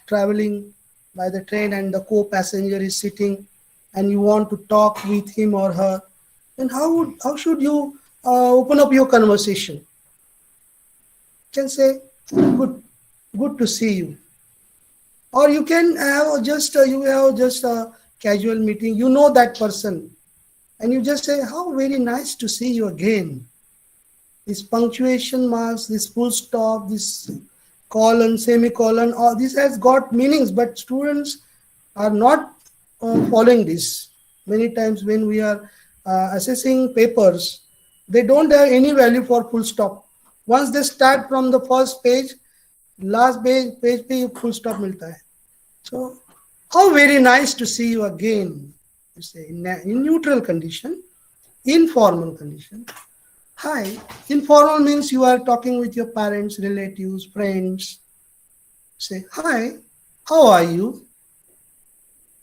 [SPEAKER 5] traveling by the train and the co-passenger is sitting and you want to talk with him or her, then how should you open up your conversation? You can say, good to see you. Or you can have just a casual meeting. You know that person and you just say, how very nice to see you again. This punctuation marks, this full stop, this colon, semicolon, all this has got meanings, but students are not following this. Many times when we are assessing papers, they don't have any value for full stop. Once they start from the first page, last page pe full stop milta hai. So, how very nice to see you again. You say in neutral condition, informal condition. Hi. Informal means you are talking with your parents, relatives, friends. Say, hi, how are you?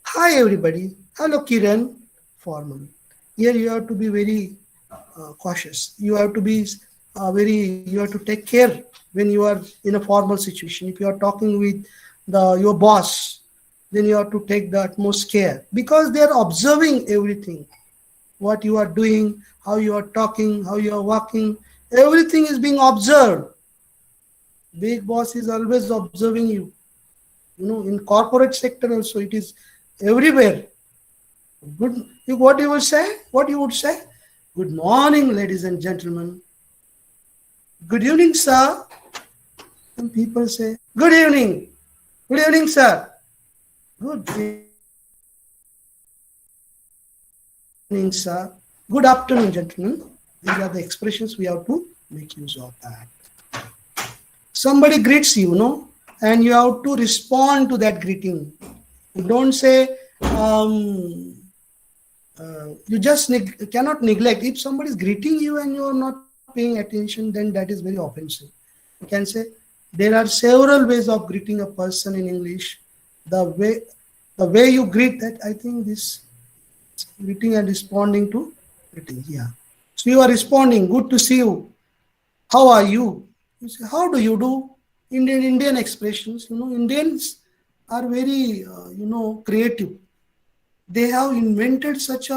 [SPEAKER 5] Hi, everybody. Hello, Kiran. Formal. Here you have to be very cautious. You have to be you have to take care when you are in a formal situation. If you are talking with your boss, then you have to take the utmost care because they are observing everything. What you are doing, how you are talking, how you are walking, everything is being observed. Big boss is always observing you. In corporate sector also, it is everywhere. Good. What you would say? Good morning, ladies and gentlemen. Good evening, sir. Some people say, good evening. Good evening, sir. Good evening, sir. Good afternoon, gentlemen. These are the expressions we have to make use of that. Somebody greets you, and you have to respond to that greeting. You don't say, you just cannot neglect. If somebody is greeting you and you are not paying attention, then that is very offensive. You can say there are several ways of greeting a person in English. The way you greet, that I think this greeting and responding to greeting. Yeah. So you are responding, good to see you. How are you? You say, how do you do? Indian expressions. Indians are very creative. They have invented such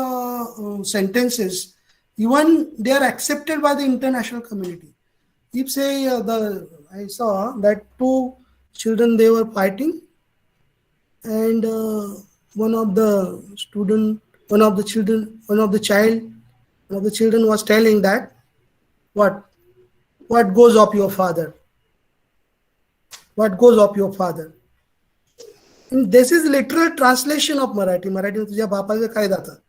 [SPEAKER 5] sentences. Even they are accepted by the international community. If say I saw that two children, they were fighting, and one of the children was telling that what goes up your father, what goes up your father. And this is literal translation of Marathi में तुझ्या बापाचं काय जातं,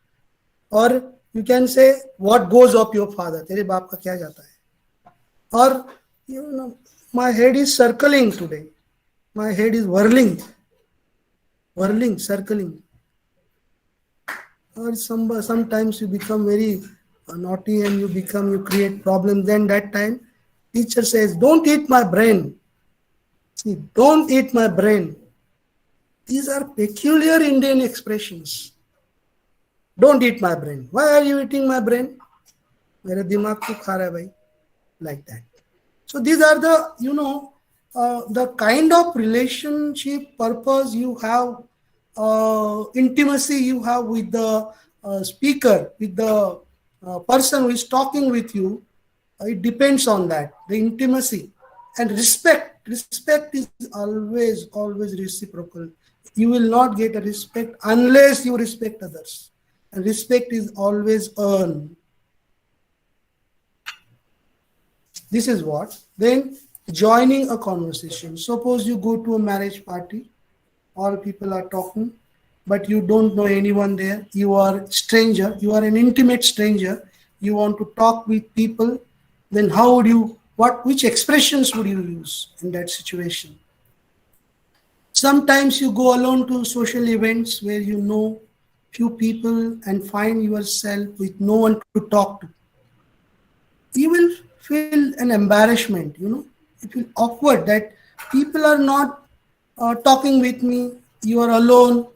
[SPEAKER 5] or you can say what goes up your father, तेरे बाप का क्या जाता है. Or my head is circling today, my head is whirling, circling. Or sometimes you become very naughty and you create problems. Then that time teacher says, don't eat my brain. See, don't eat my brain. These are peculiar Indian expressions. Don't eat my brain. Why are you eating my brain? मेरा दिमाग क्यों खा रहा है भाई? Like that. So these are the kind of relationship purpose you have, intimacy you have with the speaker, with the person who is talking with you. It depends on that, the intimacy and respect. Respect is always reciprocal. You will not get a respect unless you respect others. And respect is always earned. This is what. Then joining a conversation. Suppose you go to a marriage party, all people are talking, but you don't know anyone there. You are stranger, you are an intimate stranger. You want to talk with people. Then how would you, which expressions would you use in that situation? Sometimes you go alone to social events where you know few people and find yourself with no one to talk to. You will feel an embarrassment, it will awkward that people are not talking with me, you are alone.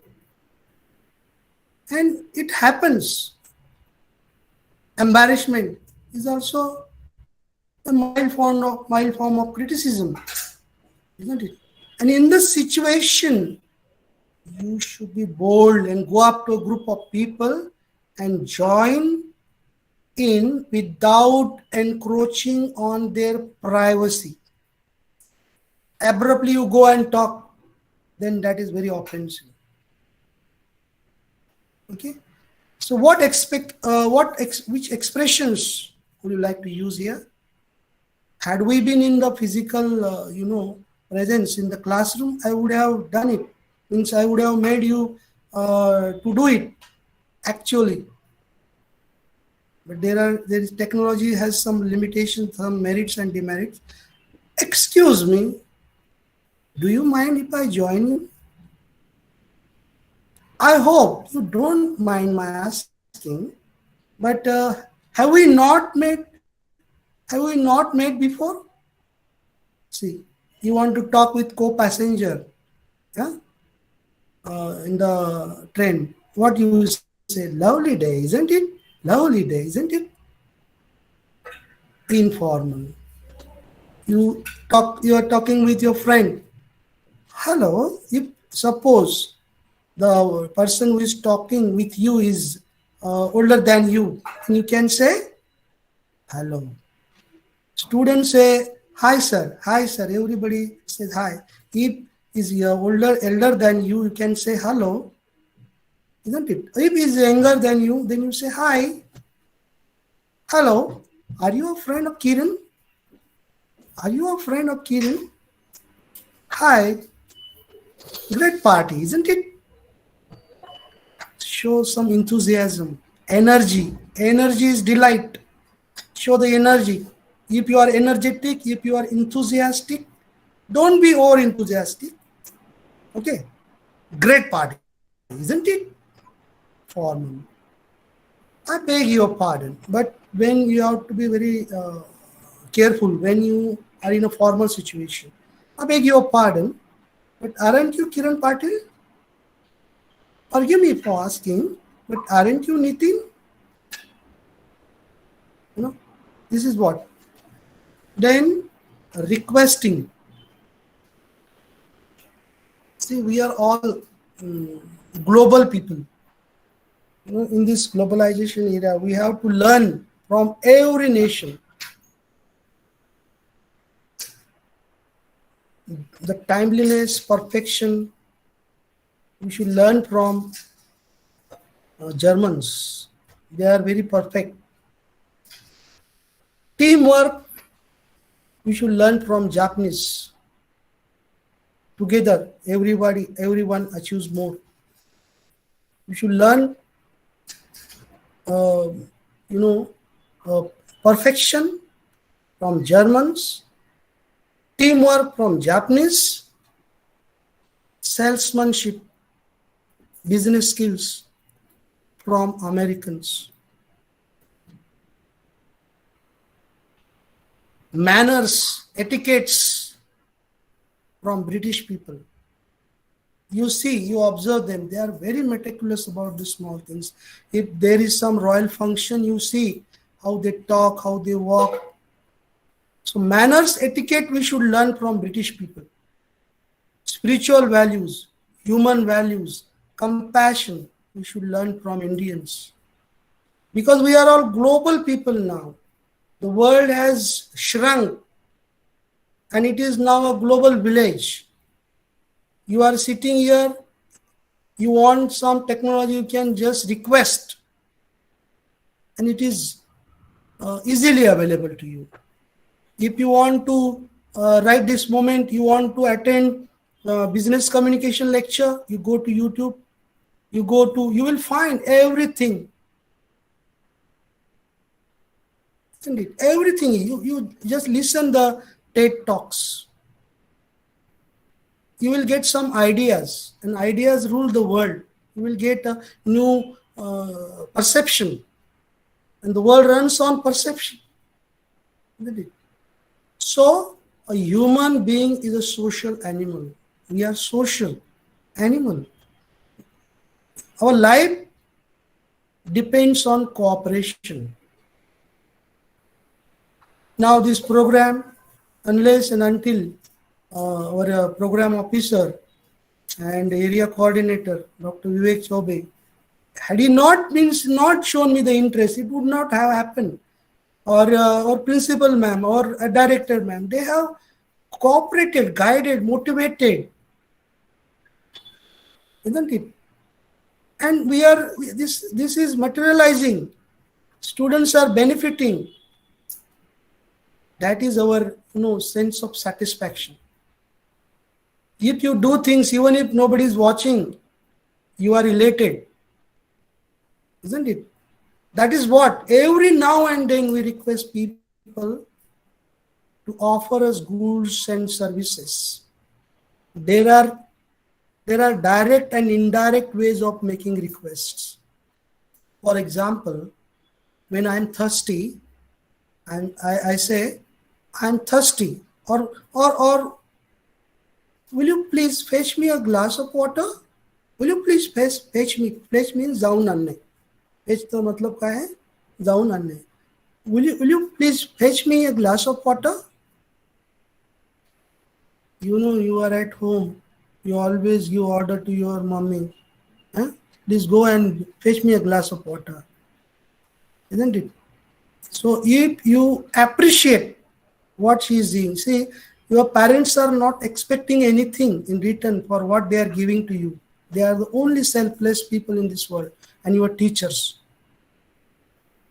[SPEAKER 5] And it happens. Embarrassment is also a mild form of criticism, isn't it? And in this situation, you should be bold and go up to a group of people and join in without encroaching on their privacy. Abruptly you go and talk, then that is very offensive. Okay, so which expressions would you like to use here? Had we been in the physical, presence in the classroom, I would have done it. Means I would have made you to do it actually. But technology has some limitations, some merits and demerits. Excuse me, do you mind if I join you? I hope you don't mind my asking, but have we not met before? See, you want to talk with co-passenger, yeah, in the train. What you will say? Lovely day, isn't it? Lovely day, isn't it? Informal. You are talking with your friend. Hello. If suppose the person who is talking with you is older than you, and you can say hello. Students say hi sir, hi sir. Everybody says hi. If is elder than you, you can say hello, isn't it? If he is younger than you, then you say hi. Hello, are you a friend of Kiran? Are you a friend of Kiran? Hi. Great party, isn't it? Show some enthusiasm, energy. Energy is delight. Show the energy. If you are energetic, if you are enthusiastic, don't be over enthusiastic. Okay. Great party, isn't it? Formal. I beg your pardon, but when you have to be very careful when you are in a formal situation. I beg your pardon, but aren't you Kiran Patil? Forgive me for asking, but aren't you Nitin? You know, this is what. Then requesting. See, we are all global people. In this globalization era, we have to learn from every nation. The timeliness, perfection, we should learn from Germans. They are very perfect. Teamwork, we should learn from Japanese. Together, everyone achieves more. We should learn, uh, you know, perfection from Germans, teamwork from Japanese, salesmanship, business skills from Americans, manners, etiquettes from British people. You see, you observe them, they are very meticulous about the small things. If there is some royal function, you see how they talk, how they walk. So manners, etiquette, we should learn from British people. Spiritual values, human values, compassion, we should learn from Indians. Because we are all global people now. The world has shrunk and it is now a global village. You are sitting here, you want some technology, you can just request and it is easily available to you. If you want to right this moment, you want to attend business communication lecture, you go to YouTube, you will find everything. Isn't it? Everything. You just listen the TED Talks. You will get some ideas, and ideas rule the world. You will get a new perception, and the world runs on perception. Isn't it? So, a human being is a social animal. We are social animal. Our life depends on cooperation. Now this program, unless and until our program officer and area coordinator, Dr. Vivek Chaube, had he not shown me the interest, it would not have happened. Or principal ma'am or a director ma'am, they have cooperated, guided, motivated, isn't it? And this is materializing. Students are benefiting. That is our sense of satisfaction. If you do things, even if nobody is watching, you are elated, isn't it? That is what every now and then we request people to offer us goods and services. There are direct and indirect ways of making requests. For example, when I am thirsty, and I say, I'm thirsty, or will you please fetch me a glass of water? Will you please fetch me? Fetch means जाऊन आणणे. Fetch तो मतलब क्या है? जाऊन आणणे. Will you please fetch me a glass of water? You are at home. You always give order to your mommy. Please go and fetch me a glass of water. Isn't it? So if you appreciate what she is doing, see, your parents are not expecting anything in return for what they are giving to you. They are the only selfless people in this world, and your teachers.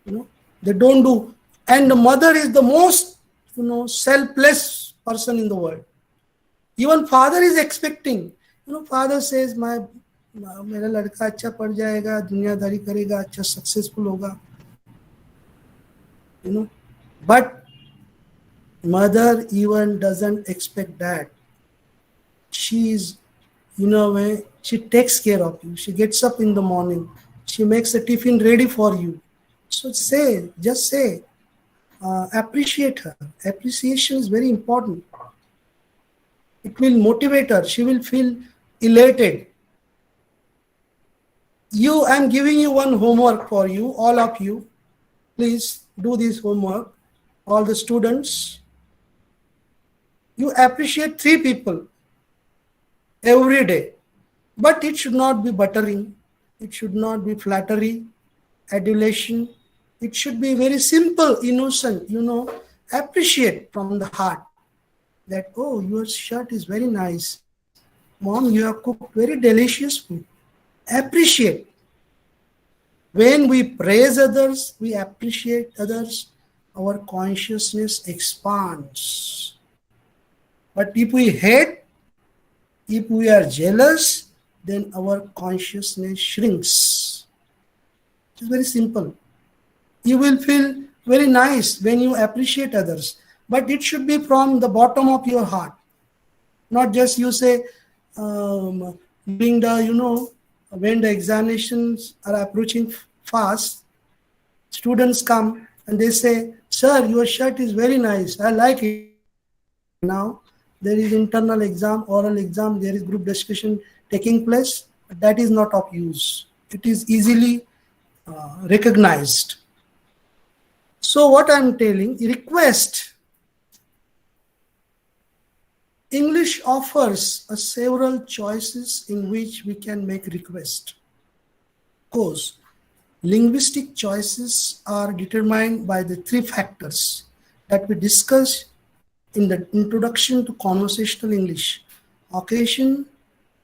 [SPEAKER 5] They don't do. And the mother is the most, selfless person in the world. Even father is expecting. Father says, मेरा लड़का अच्छा पढ़ जाएगा, दुनियादारी करेगा, अच्छा successful होगा. But mother even doesn't expect that. She is, she takes care of you. She gets up in the morning. She makes a tiffin ready for you. So just say, appreciate her. Appreciation is very important. It will motivate her. She will feel elated. I'm giving you one homework for you, all of you. Please do this homework. All the students, you appreciate 3 people every day. But it should not be buttering. It should not be flattery, adulation. It should be very simple, innocent, appreciate from the heart that, oh, your shirt is very nice. Mom, you have cooked very delicious food. Appreciate. When we praise others, we appreciate others, our consciousness expands. But if we hate, if we are jealous, then our consciousness shrinks. It's very simple. You will feel very nice when you appreciate others, but it should be from the bottom of your heart. Not just you say, when the examinations are approaching fast, students come and they say, sir, your shirt is very nice. I like it. Now, there is internal exam, oral exam, there is group discussion taking place. But that is not of use. It is easily recognized. So what I'm telling, request. English offers several choices in which we can make request. Of course, linguistic choices are determined by the 3 factors that we discussed in the introduction to conversational English: occasion,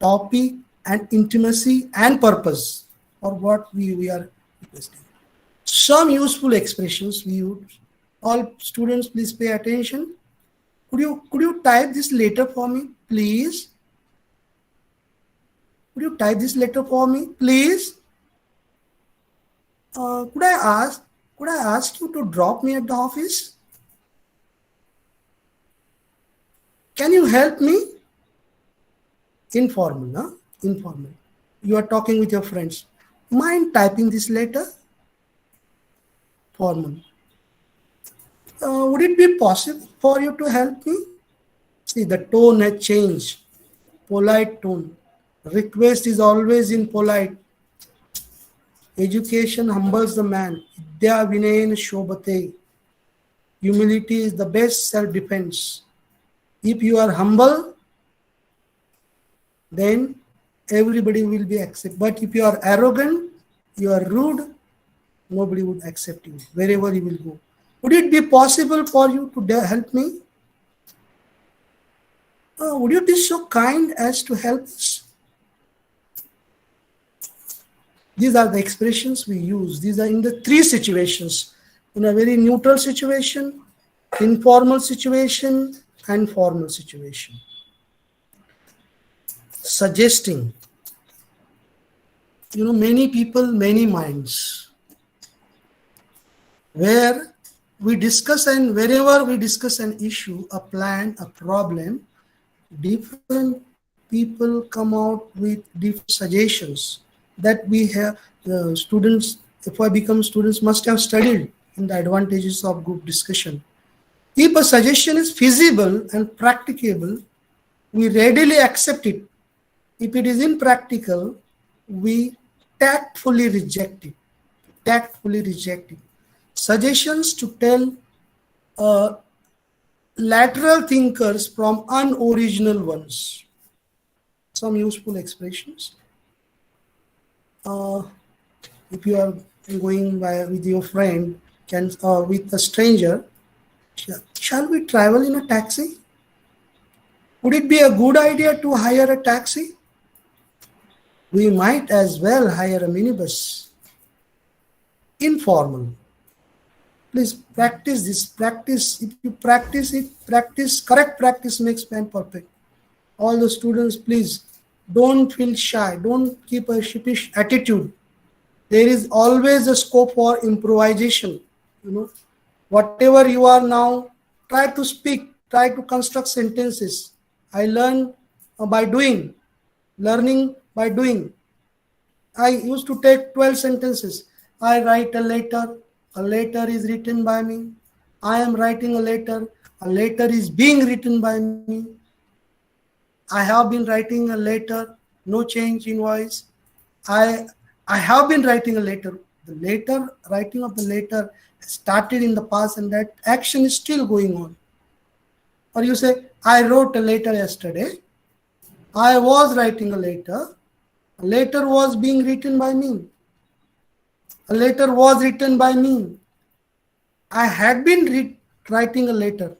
[SPEAKER 5] topic, and intimacy and purpose, or what we are requesting. Some useful expressions we use. All students, please pay attention. Could you type this letter for me, please? Could you type this letter for me, please? Could I ask you to drop me at the office? Can you help me? Informal, huh? Informal. You are talking with your friends. Mind typing this letter? Formal. Would it be possible for you to help me? See, the tone has changed. Polite tone. Request is always in polite. Education humbles the man. Vidya Vinayan Shobhate. Humility is the best self-defense. If you are humble, then everybody will be accepted. But if you are arrogant, you are rude, nobody would accept you wherever you will go. Would it be possible for you to help me? Would you be so kind as to help us? These are the expressions we use. These are in the 3 situations. In a very neutral situation, informal situation, and formal situation. Suggesting. Many people, many minds. Where we discuss, and wherever we discuss an issue, a plan, a problem, different people come out with different suggestions that we have. The students, if I become students, must have studied in the advantages of group discussion. If a suggestion is feasible and practicable, we readily accept it. If it is impractical, we tactfully reject it. Tactfully reject it. Suggestions to tell lateral thinkers from unoriginal ones. Some useful expressions. If you are going with your friend, with a stranger, shall we travel in a taxi? Would it be a good idea to hire a taxi? We might as well hire a minibus. Informal. Please practice this. Practice. If you practice it, correct practice makes man perfect. All the students, please don't feel shy. Don't keep a sheepish attitude. There is always a scope for improvisation. Whatever you are now, try to speak, try to construct sentences. I learn by doing, learning by doing. I used to take 12 sentences. I write a letter, A letter is written by me. I am writing a letter. A letter is being written by me. I have been writing a letter, no change in voice. I I have been writing a letter. The letter, writing of the letter started in the past and that action is still going on. Or you say, I wrote a letter yesterday. I was writing a letter. A letter was being written by me. A letter was written by me. I had been writing a letter.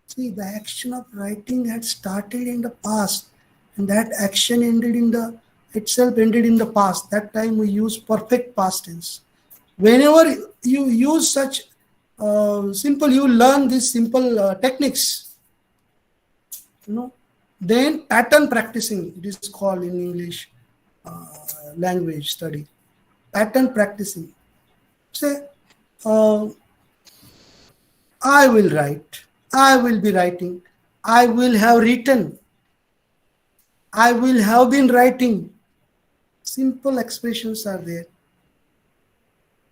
[SPEAKER 5] See, the action of writing had started in the past, and that action ended in the past. That time we use perfect past tense. Whenever you use such simple, you learn these simple techniques. Then pattern practicing, it is called in English language study. Pattern practicing. Say, I will write. I will be writing. I will have written. I will have been writing. Simple expressions are there.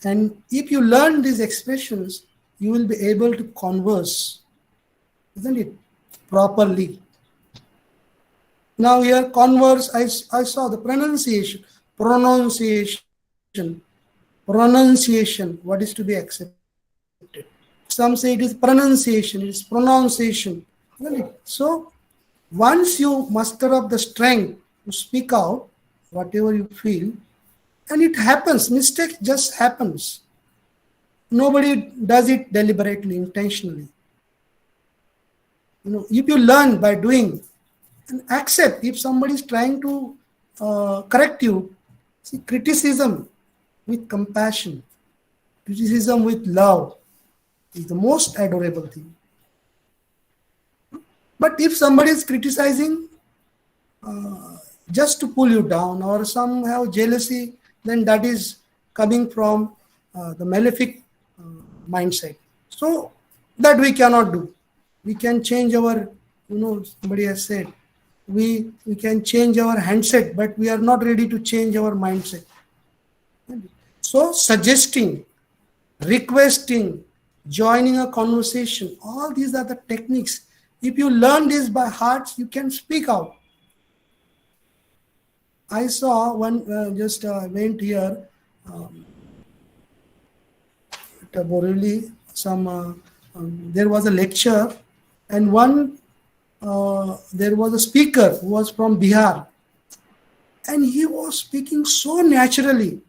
[SPEAKER 5] And if you learn these expressions, you will be able to converse, isn't it, properly. Now here, converse, I saw the pronunciation. Pronunciation, what is to be accepted. Some say it is pronunciation, it is pronunciation. So, once you muster up the strength to speak out whatever you feel, and it happens, mistake just happens. Nobody does it deliberately, intentionally. If you learn by doing and accept, if somebody is trying to correct you, see, criticism with compassion, criticism with love is the most adorable thing. But if somebody is criticizing just to pull you down or somehow jealousy, then that is coming from the malefic mindset. So that we cannot do. We can change our, somebody has said, we can change our handset, but we are not ready to change our mindset. So suggesting, requesting, joining a conversation, all these are the techniques. If you learn this by heart, you can speak out. I saw one, went here, at Borivali, there was a lecture, and there was a speaker who was from Bihar, and he was speaking so naturally.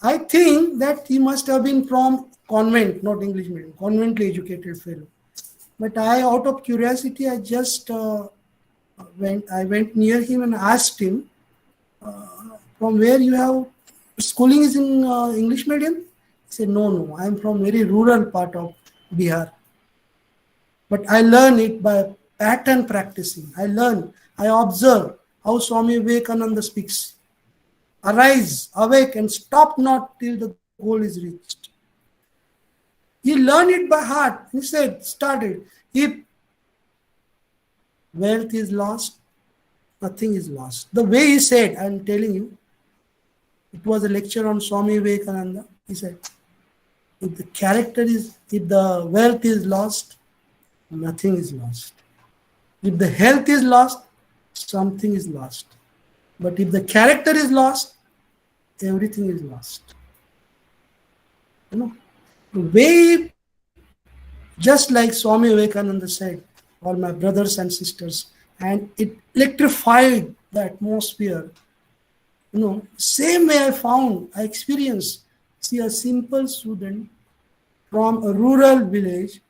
[SPEAKER 5] I think that he must have been from convent, not English medium, convently educated fellow. But out of curiosity, I just went near him and asked him, from where you have schooling is in English medium? He said, no, I am from very rural part of Bihar. But I learn it by pattern practicing. I observe how Swami Vivekananda speaks. Arise, awake, and stop not till the goal is reached. He learned it by heart. He started. If wealth is lost, nothing is lost. The way he said, I am telling you, it was a lecture on Swami Vivekananda. He said, if the wealth is lost, nothing is lost. If the health is lost, something is lost. But if the character is lost, everything is lost. Way, just like Swami Vivekananda said, all my brothers and sisters, and it electrified the atmosphere. Same way I experienced, see a simple student from a rural village,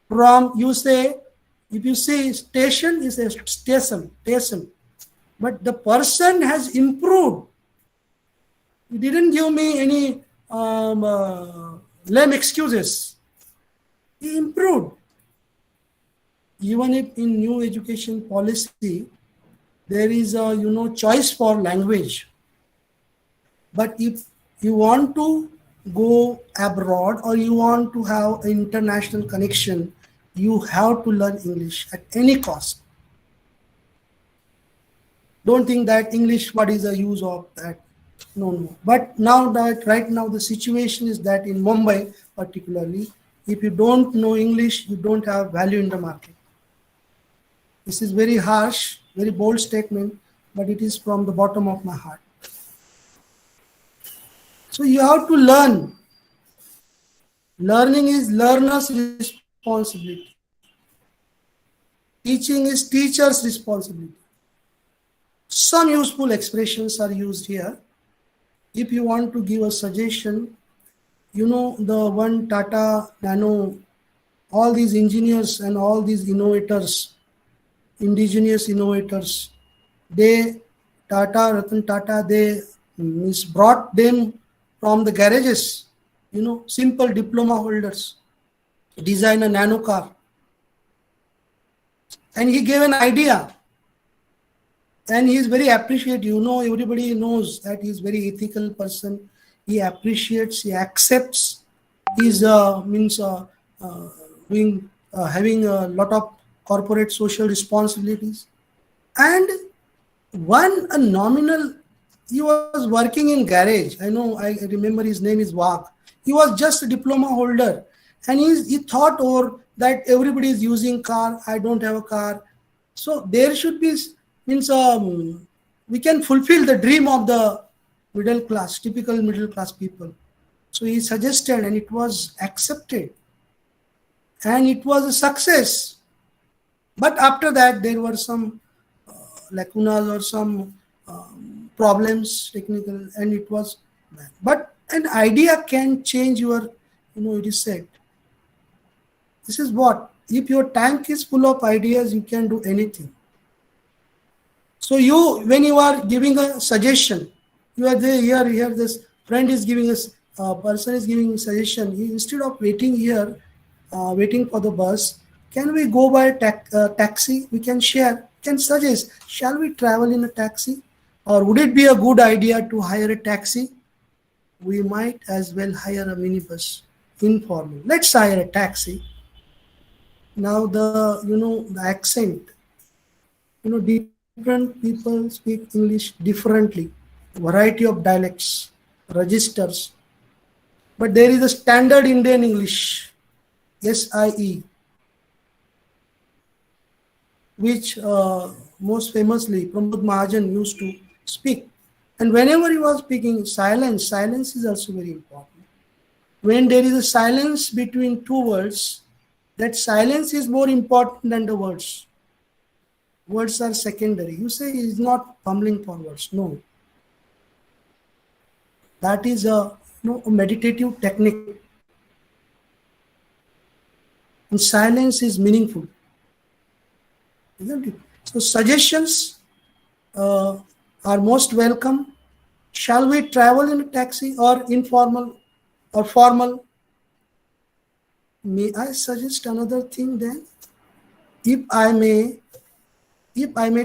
[SPEAKER 5] if you say station is a station, but the person has improved. He didn't give me any lame excuses. He improved. Even if in new education policy, there is a choice for language. But if you want to go abroad or you want to have an international connection, you have to learn English at any cost. Don't think that English, what is the use of that? No. But now that right now the situation is that in Mumbai particularly, if you don't know English, you don't have value in the market. This is very harsh, very bold statement, but it is from the bottom of my heart. So you have to learn. Learning is learner's responsibility. Teaching is teacher's responsibility. Some useful expressions are used here. If you want to give a suggestion, the one Tata Nano, all these engineers and all these innovators, indigenous innovators, Ratan Tata, they brought them from the garages, simple diploma holders, design a nano car. And he gave an idea. And he is very appreciative. Everybody knows that he is very ethical person. He appreciates, he accepts. He's having a lot of corporate social responsibilities. And a nominal, he was working in garage. I remember his name is Wag. He was just a diploma holder. And he thought over that everybody is using car. I don't have a car. So there should be, we can fulfill the dream of the middle class, typical middle class people. So he suggested and it was accepted. And it was a success. But after that, there were some lacunas or some problems, technical, and it was bad. But an idea can change your, it is said. This is what, if your tank is full of ideas, you can do anything. So when you are giving a suggestion, you are there, here this friend is giving us, person is giving a suggestion. Instead of waiting here, waiting for the bus, can we go by taxi? We can share, can suggest, shall we travel in a taxi? Or would it be a good idea to hire a taxi? We might as well hire a minibus, informal. Let's hire a taxi. Now the accent, different people speak English differently, variety of dialects, registers. But there is a standard Indian English, SIE, which most famously Pramod Mahajan used to speak. And whenever he was speaking, silence is also very important. When there is a silence between two words, that silence is more important than the words. Words are secondary. You say he is not fumbling for words. No. That is a meditative technique. And silence is meaningful. Isn't it? So suggestions are most welcome. Shall we travel in a taxi or informal or formal? May I suggest another thing then? If I may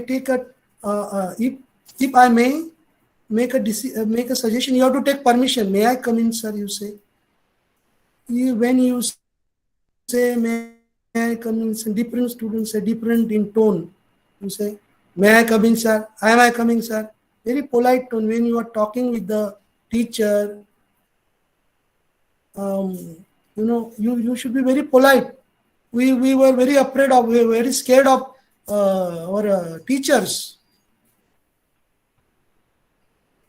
[SPEAKER 5] take a, if I may make a suggestion, you have to take permission. May I come in, sir? You say. When you say may I come in, different students are different in tone. You say, may I come in, sir? Am I coming, sir? Very polite tone. When you are talking with the teacher, you should be very polite. We were very afraid of, we were very scared of our teachers.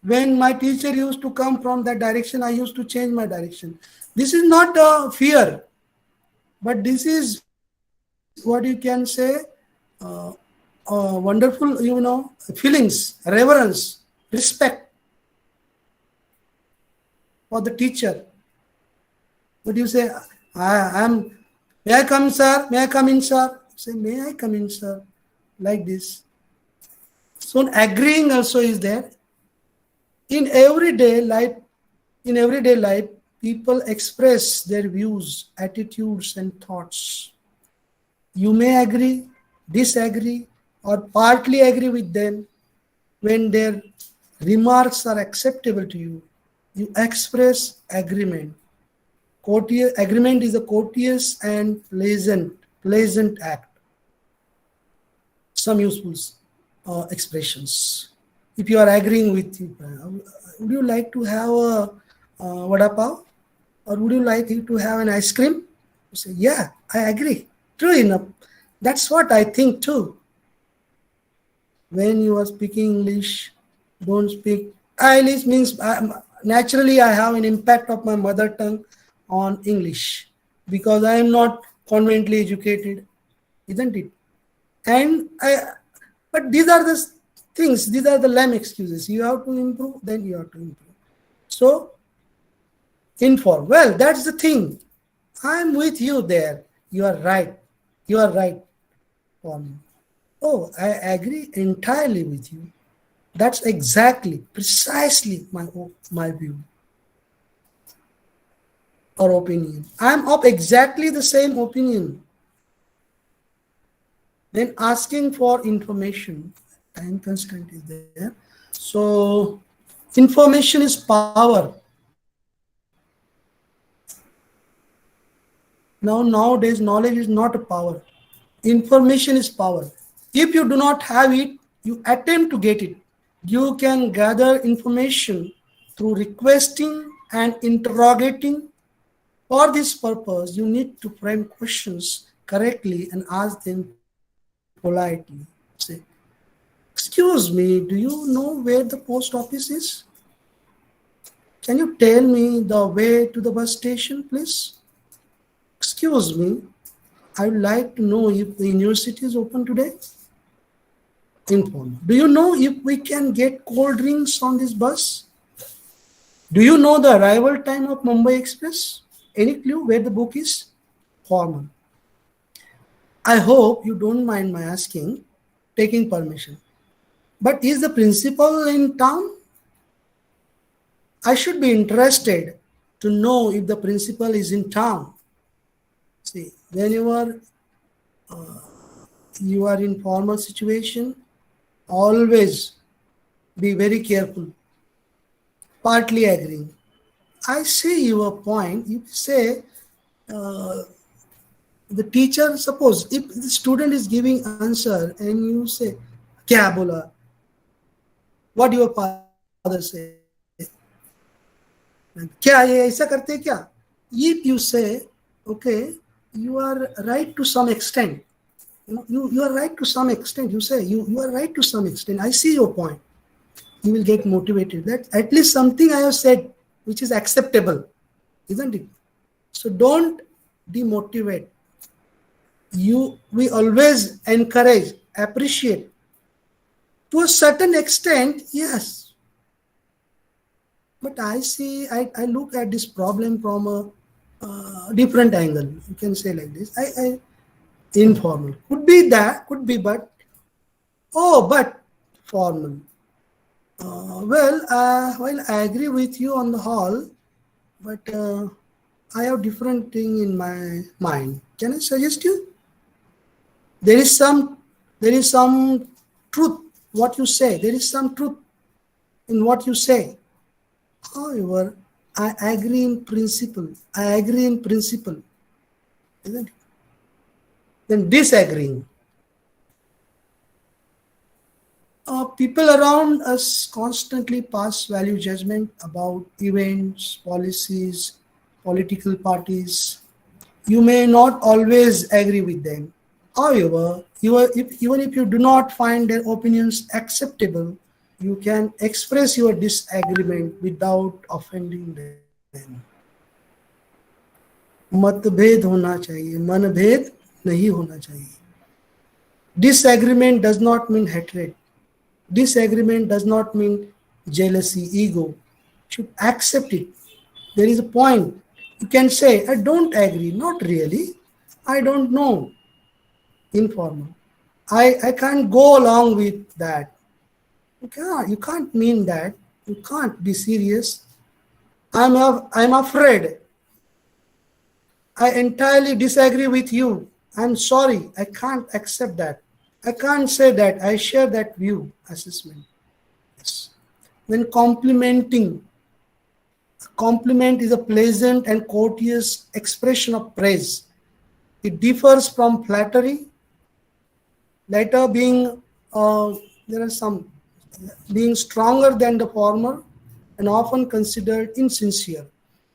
[SPEAKER 5] When my teacher used to come from that direction, I used to change my direction. This is not a fear, but this is what you can say, wonderful, feelings, reverence, respect for the teacher. But you say, may I come, sir? May I come in, sir? Say, may I come in, sir? Like this. So agreeing also is there. In everyday life, people express their views, attitudes, and thoughts. You may agree, disagree, or partly agree with them. When their remarks are acceptable to you, you express agreement. Agreement is a courteous and pleasant act. Some useful expressions. if you are agreeing with you, would you like to have a vada pav, or would you like to have an ice cream? You say, yeah, I agree. True enough. That's what I think too. When you are speaking English, don't speak. English means naturally I have an impact of my mother tongue on English because I am not convently educated, isn't it? And but these are the things, these are the lame excuses. You have to improve, then you have to improve. So, inform. Well, that's the thing. I'm with you there. You are right. You are right. Form. Oh, I agree entirely with you. That's exactly, precisely my view or opinion. I'm of exactly the same opinion. Then asking for information, time constraint is there. So information is power. Nowadays, knowledge is not a power. Information is power. If you do not have it, you attempt to get it. You can gather information through requesting and interrogating. For this purpose, you need to frame questions correctly and ask them politely. Say, excuse me, do you know where the post office is? Can you tell me the way to the bus station, please? Excuse me, I would like to know if the university is open today. Informal. Do you know if we can get cold drinks on this bus? Do you know the arrival time of Mumbai Express? Any clue where the book is? Formal. I hope you don't mind my asking, taking permission. But is the principal in town? I should be interested to know if the principal is in town. See, whenever you are in formal situation, always be very careful. Partly agreeing. I see your point. You say the teacher, suppose if the student is giving answer and you say, "Kya bola?" What your father say? क्या ये ऐसा करते क्या? If you say, okay, you are right to some extent. You are right to some extent. You say you are right to some extent. I see your point. You will get motivated. That at least something I have said which is acceptable, isn't it? So don't demotivate. We always encourage, appreciate. To a certain extent, yes. But I look at this problem from a different angle. You can say like this. Informal. Could be that, could be but. Oh, but formal. Well, I agree with you on the whole, but I have different thing in my mind. Can I suggest you? There is some truth what you say. There is some truth in what you say. However, I agree in principle. I agree in principle. Isn't it? Then disagreeing. People around us constantly pass value judgment about events, policies, political parties. You may not always agree with them. However, even if you do not find their opinions acceptable, you can express your disagreement without offending them. मतभेद होना चाहिए, मनभेद नहीं होना चाहिए. Disagreement does not mean hatred. Disagreement does not mean jealousy, ego. You should accept it. There is a point. You can say, I don't agree. Not really. I don't know. Informal. I can't go along with that. You can't mean that. You can't be serious. I'm afraid. I entirely disagree with you. I'm sorry. I can't accept that. I can't say that. I share that view assessment. Yes. Then complimenting. A compliment is a pleasant and courteous expression of praise. It differs from flattery. Later being, there are some being stronger than the former and often considered insincere.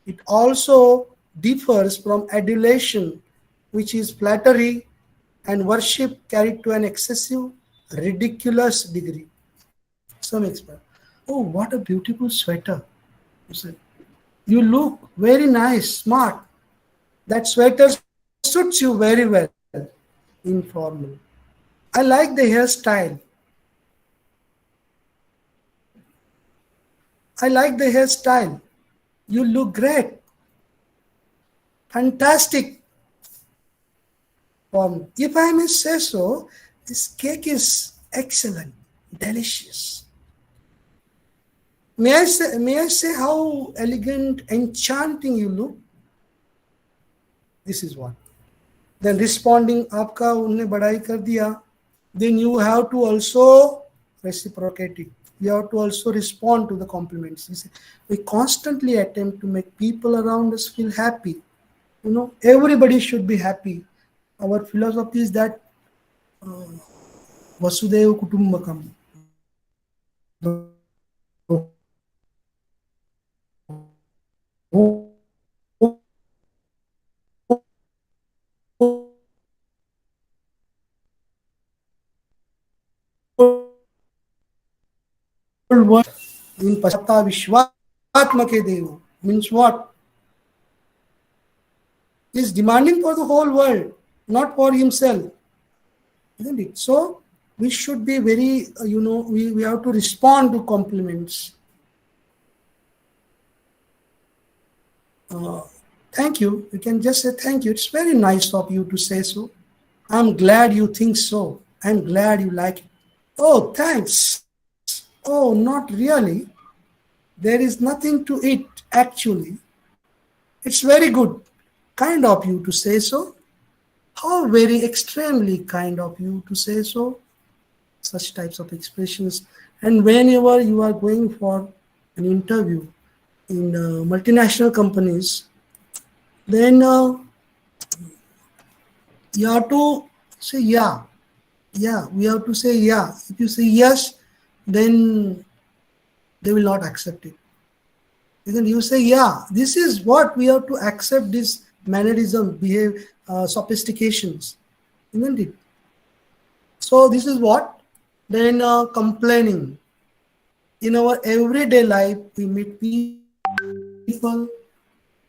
[SPEAKER 5] It also differs from adulation, which is flattery and worship carried to an excessive, ridiculous degree. Some expert, oh, what a beautiful sweater. You say, you look very nice, smart. That sweater suits you very well. Informal. I like the hairstyle. I like the hairstyle. You look great. Fantastic. If I may say so, this cake is excellent, delicious. May I say how elegant, enchanting you look? This is what. Then responding, आपका उन्हें बड़ाई कर दिया. Then you have to also reciprocate it. You have to also respond to the compliments. We constantly attempt to make people around us feel happy. You know, everybody should be happy. Our philosophy is that Vasudeva Kutumbakam. World in Pashata Vishwatmake Devo means what? He is demanding for the whole world, not for himself. Isn't it? So we should be very, we have to respond to compliments. Thank you. You can just say thank you. It's very nice of you to say so. I'm glad you think so. I'm glad you like it. Oh, thanks. Oh, not really. There is nothing to it, actually. It's very good. Kind of you to say so. How very extremely kind of you to say so. Such types of expressions. And whenever you are going for an interview in multinational companies, then you have to say yeah. Yeah, we have to say yeah. If you say yes, then they will not accept it. Then you say yeah. This is what we have to accept. This mannerism, behave, sophistications, isn't it? So this is what. Then complaining. In our everyday life, we meet people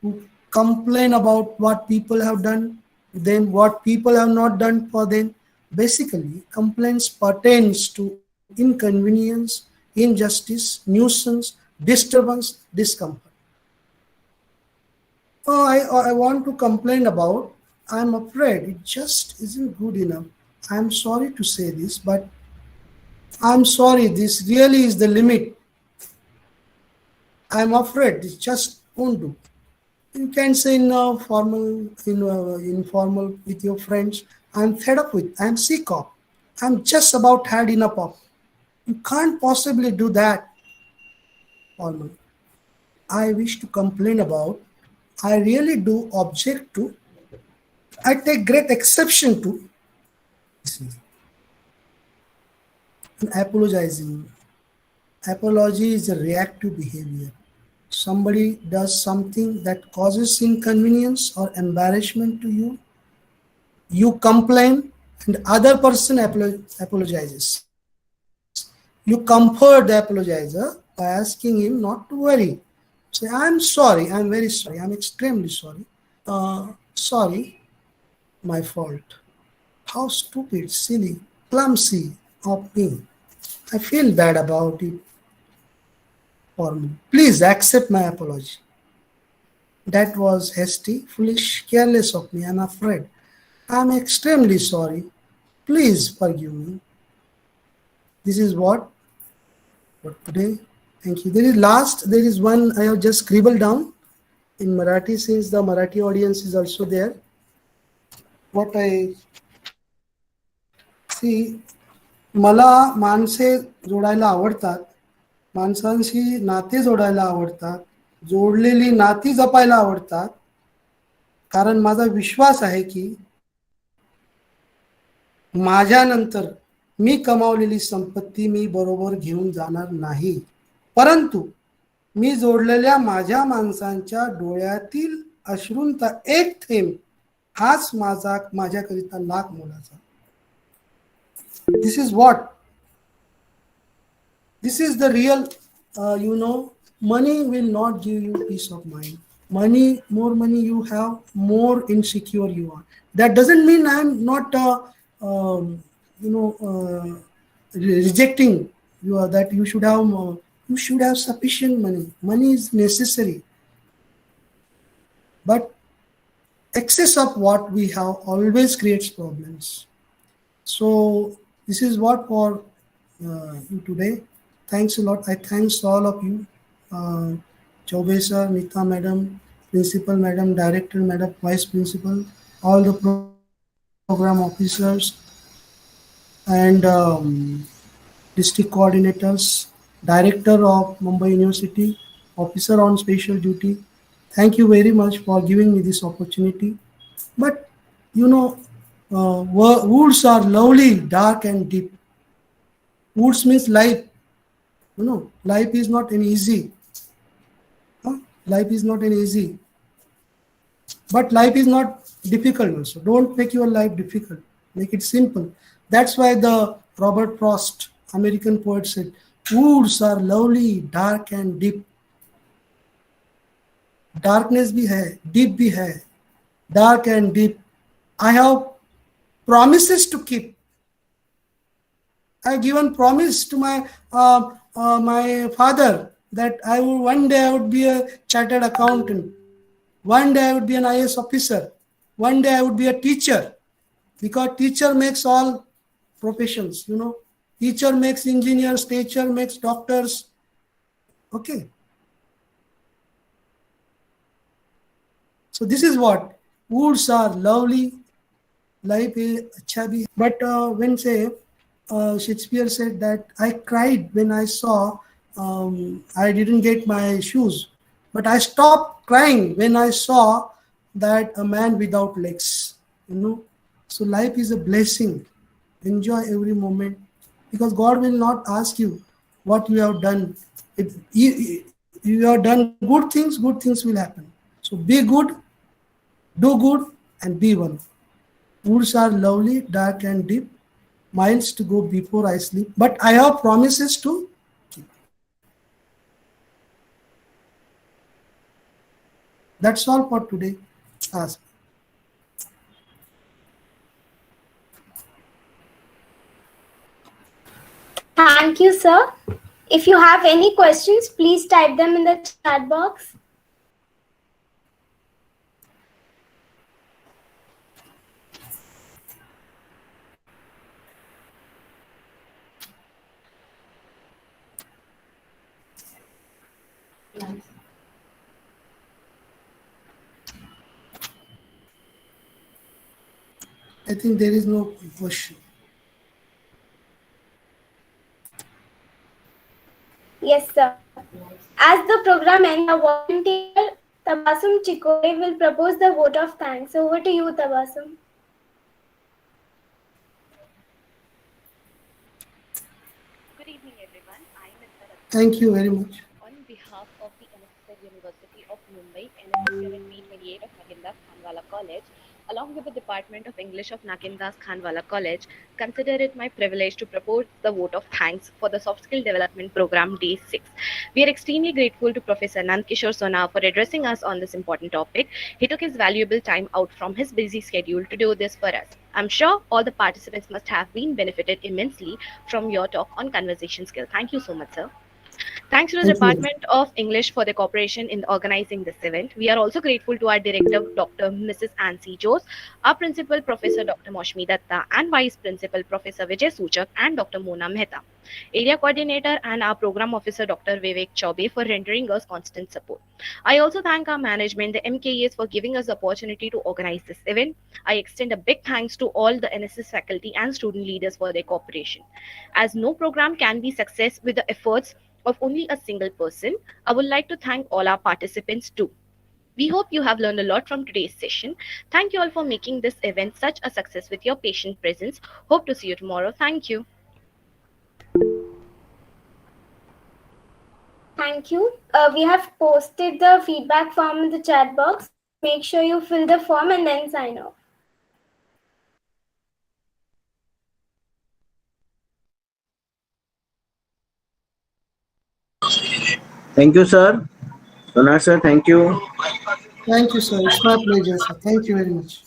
[SPEAKER 5] who complain about what people have done, then what people have not done for them. Basically, complaints pertains to inconvenience, injustice, nuisance, disturbance, discomfort. Oh, I want to complain about, I'm afraid it just isn't good enough. I'm sorry to say this, but I'm sorry, this really is the limit. I'm afraid this just won't do. You can say in informal with your friends, I'm fed up with, I'm sick of, I'm just about had enough of. You can't possibly do that. Formal. I wish to complain about, I really do object to, I take great exception to. Apologizing. Apology is a reactive behavior. Somebody does something that causes inconvenience or embarrassment to you. You complain and other person apologizes. You comfort the apologizer by asking him not to worry. Say, I'm sorry, I'm very sorry, I'm extremely sorry. Sorry, my fault. How stupid, silly, clumsy of me. I feel bad about it. For me. Please accept my apology. That was hasty, foolish, careless of me. I'm afraid. I'm extremely sorry. Please forgive me. This is what for today. Thank you. There is one I have just scribbled down in Marathi, since the Marathi audience is also there. What I see, मला माणसे जोडायला आवडतात, माणसांशी नाते जोडायला आवडतात, जोडलेली नाती जपायला आवडतात, कारण माझा विश्वास आहे की माझ्यानंतर मी कमावलेली संपत्ती मी बरोबर घेऊन जाणार नाही, परंतु मी जोडलेल्या माझ्या माणसांच्या डोळ्यातील अश्रूंचा एक थेंब हाच माझ्याकरिता लाख मोलाचा. This is the real, money will not give you peace of mind. More money you have, more insecure you are. That doesn't mean I'm not, rejecting you are, that you should have more. You should have sufficient money. Money is necessary. But excess of what we have always creates problems. So this is what for you today. Thanks a lot. I thanks all of you, Chaube sir, Nita madam, principal madam, director madam, vice principal, all the program officers, and district coordinators, director of Mumbai University, officer on special duty. Thank you very much for giving me this opportunity. But you know, woods are lovely, dark and deep. Woods means life. Life is not an easy. Life is not an easy. But life is not difficult also. Don't make your life difficult. Make it simple. That's why the Robert Frost, American poet, said, "Woods are lovely, dark and deep. Darkness भी है, deep भी है, dark and deep. I have promises to keep. I given promise to my father that one day I would be a chartered accountant. One day I would be an IAS officer. One day I would be a teacher, because teacher makes all professions. Teacher makes engineers, teacher makes doctors. Okay. So this is what woods are lovely. Life is अच्छा भी. But when say Shakespeare said that I cried when I saw I didn't get my shoes, but I stopped crying when I saw that a man without legs. So life is a blessing. Enjoy every moment, because God will not ask you what you have done. If you have done good things will happen. So be good, do good, and be one. Woods are lovely, dark and deep. Miles to go before I sleep, but I have promises to keep. That's all for today. Ask.
[SPEAKER 3] Thank you, sir. If you have any questions, please type them in the chat box.
[SPEAKER 5] I think there is no question.
[SPEAKER 3] Yes, sir. As the program ends, our volunteer Tabasum Chikore will propose the vote of thanks. Over to you, Tabasum.
[SPEAKER 7] Good evening, everyone. I am Mr.
[SPEAKER 5] Thank you very much.
[SPEAKER 7] On behalf of the N.S.S. University of Mumbai, N.S.S. Unit B28 of Nagindas Khandwala College, along with the Department of English of Nagindas Khandwala College, consider it my privilege to propose the vote of thanks for the Soft Skill Development Program Day 6. We are extremely grateful to Professor Nandkishor Sonar for addressing us on this important topic. He took his valuable time out from his busy schedule to do this for us. I'm sure all the participants must have been benefited immensely from your talk on conversation skill. Thank you so much, sir. Thanks to the
[SPEAKER 5] Thank you.
[SPEAKER 7] Department of English for their cooperation in organizing this event. We are also grateful to our director, Dr. Mrs. Ansi Jose, our principal, Professor Dr. Moshmi Datta, and vice principal, Professor Vijay Suchak, and Dr. Mona Mehta, area coordinator, and our program officer, Dr. Vivek Chaube, for rendering us constant support. I also thank our management, the MKAs, for giving us the opportunity to organize this event. I extend a big thanks to all the N.S.S. faculty and student leaders for their cooperation. As no program can be success with the efforts of only a single person, I would like to thank all our participants too. We hope you have learned a lot from today's session. Thank you all for making this event such a success with your patient presence. Hope to see you tomorrow. Thank you.
[SPEAKER 3] Thank you. We have posted the feedback form in the chat box. Make sure you fill the form and then sign off.
[SPEAKER 1] Thank you, sir. Sonar sir, thank you.
[SPEAKER 5] Thank you, sir. It's my pleasure, sir. Thank you very much.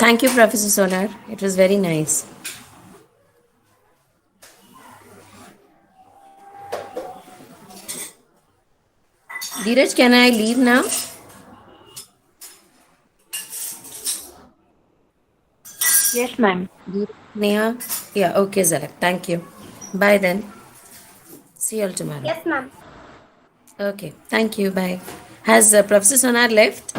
[SPEAKER 2] Thank you, Professor Sonar. It was very nice. Dheeraj, can I leave now?
[SPEAKER 8] Yes, ma'am.
[SPEAKER 2] Neha? Yeah, okay, Zalak. Thank you. Bye then. See you all tomorrow.
[SPEAKER 3] Yes, ma'am.
[SPEAKER 2] Okay, thank you. Bye. Has Professor Sonar left?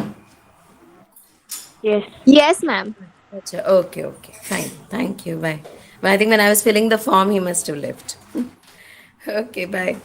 [SPEAKER 8] Yes.
[SPEAKER 9] Yes, ma'am.
[SPEAKER 2] Acha, okay, okay. Fine. Thank you. Bye. But I think when I was filling the form, he must have left. Okay, bye.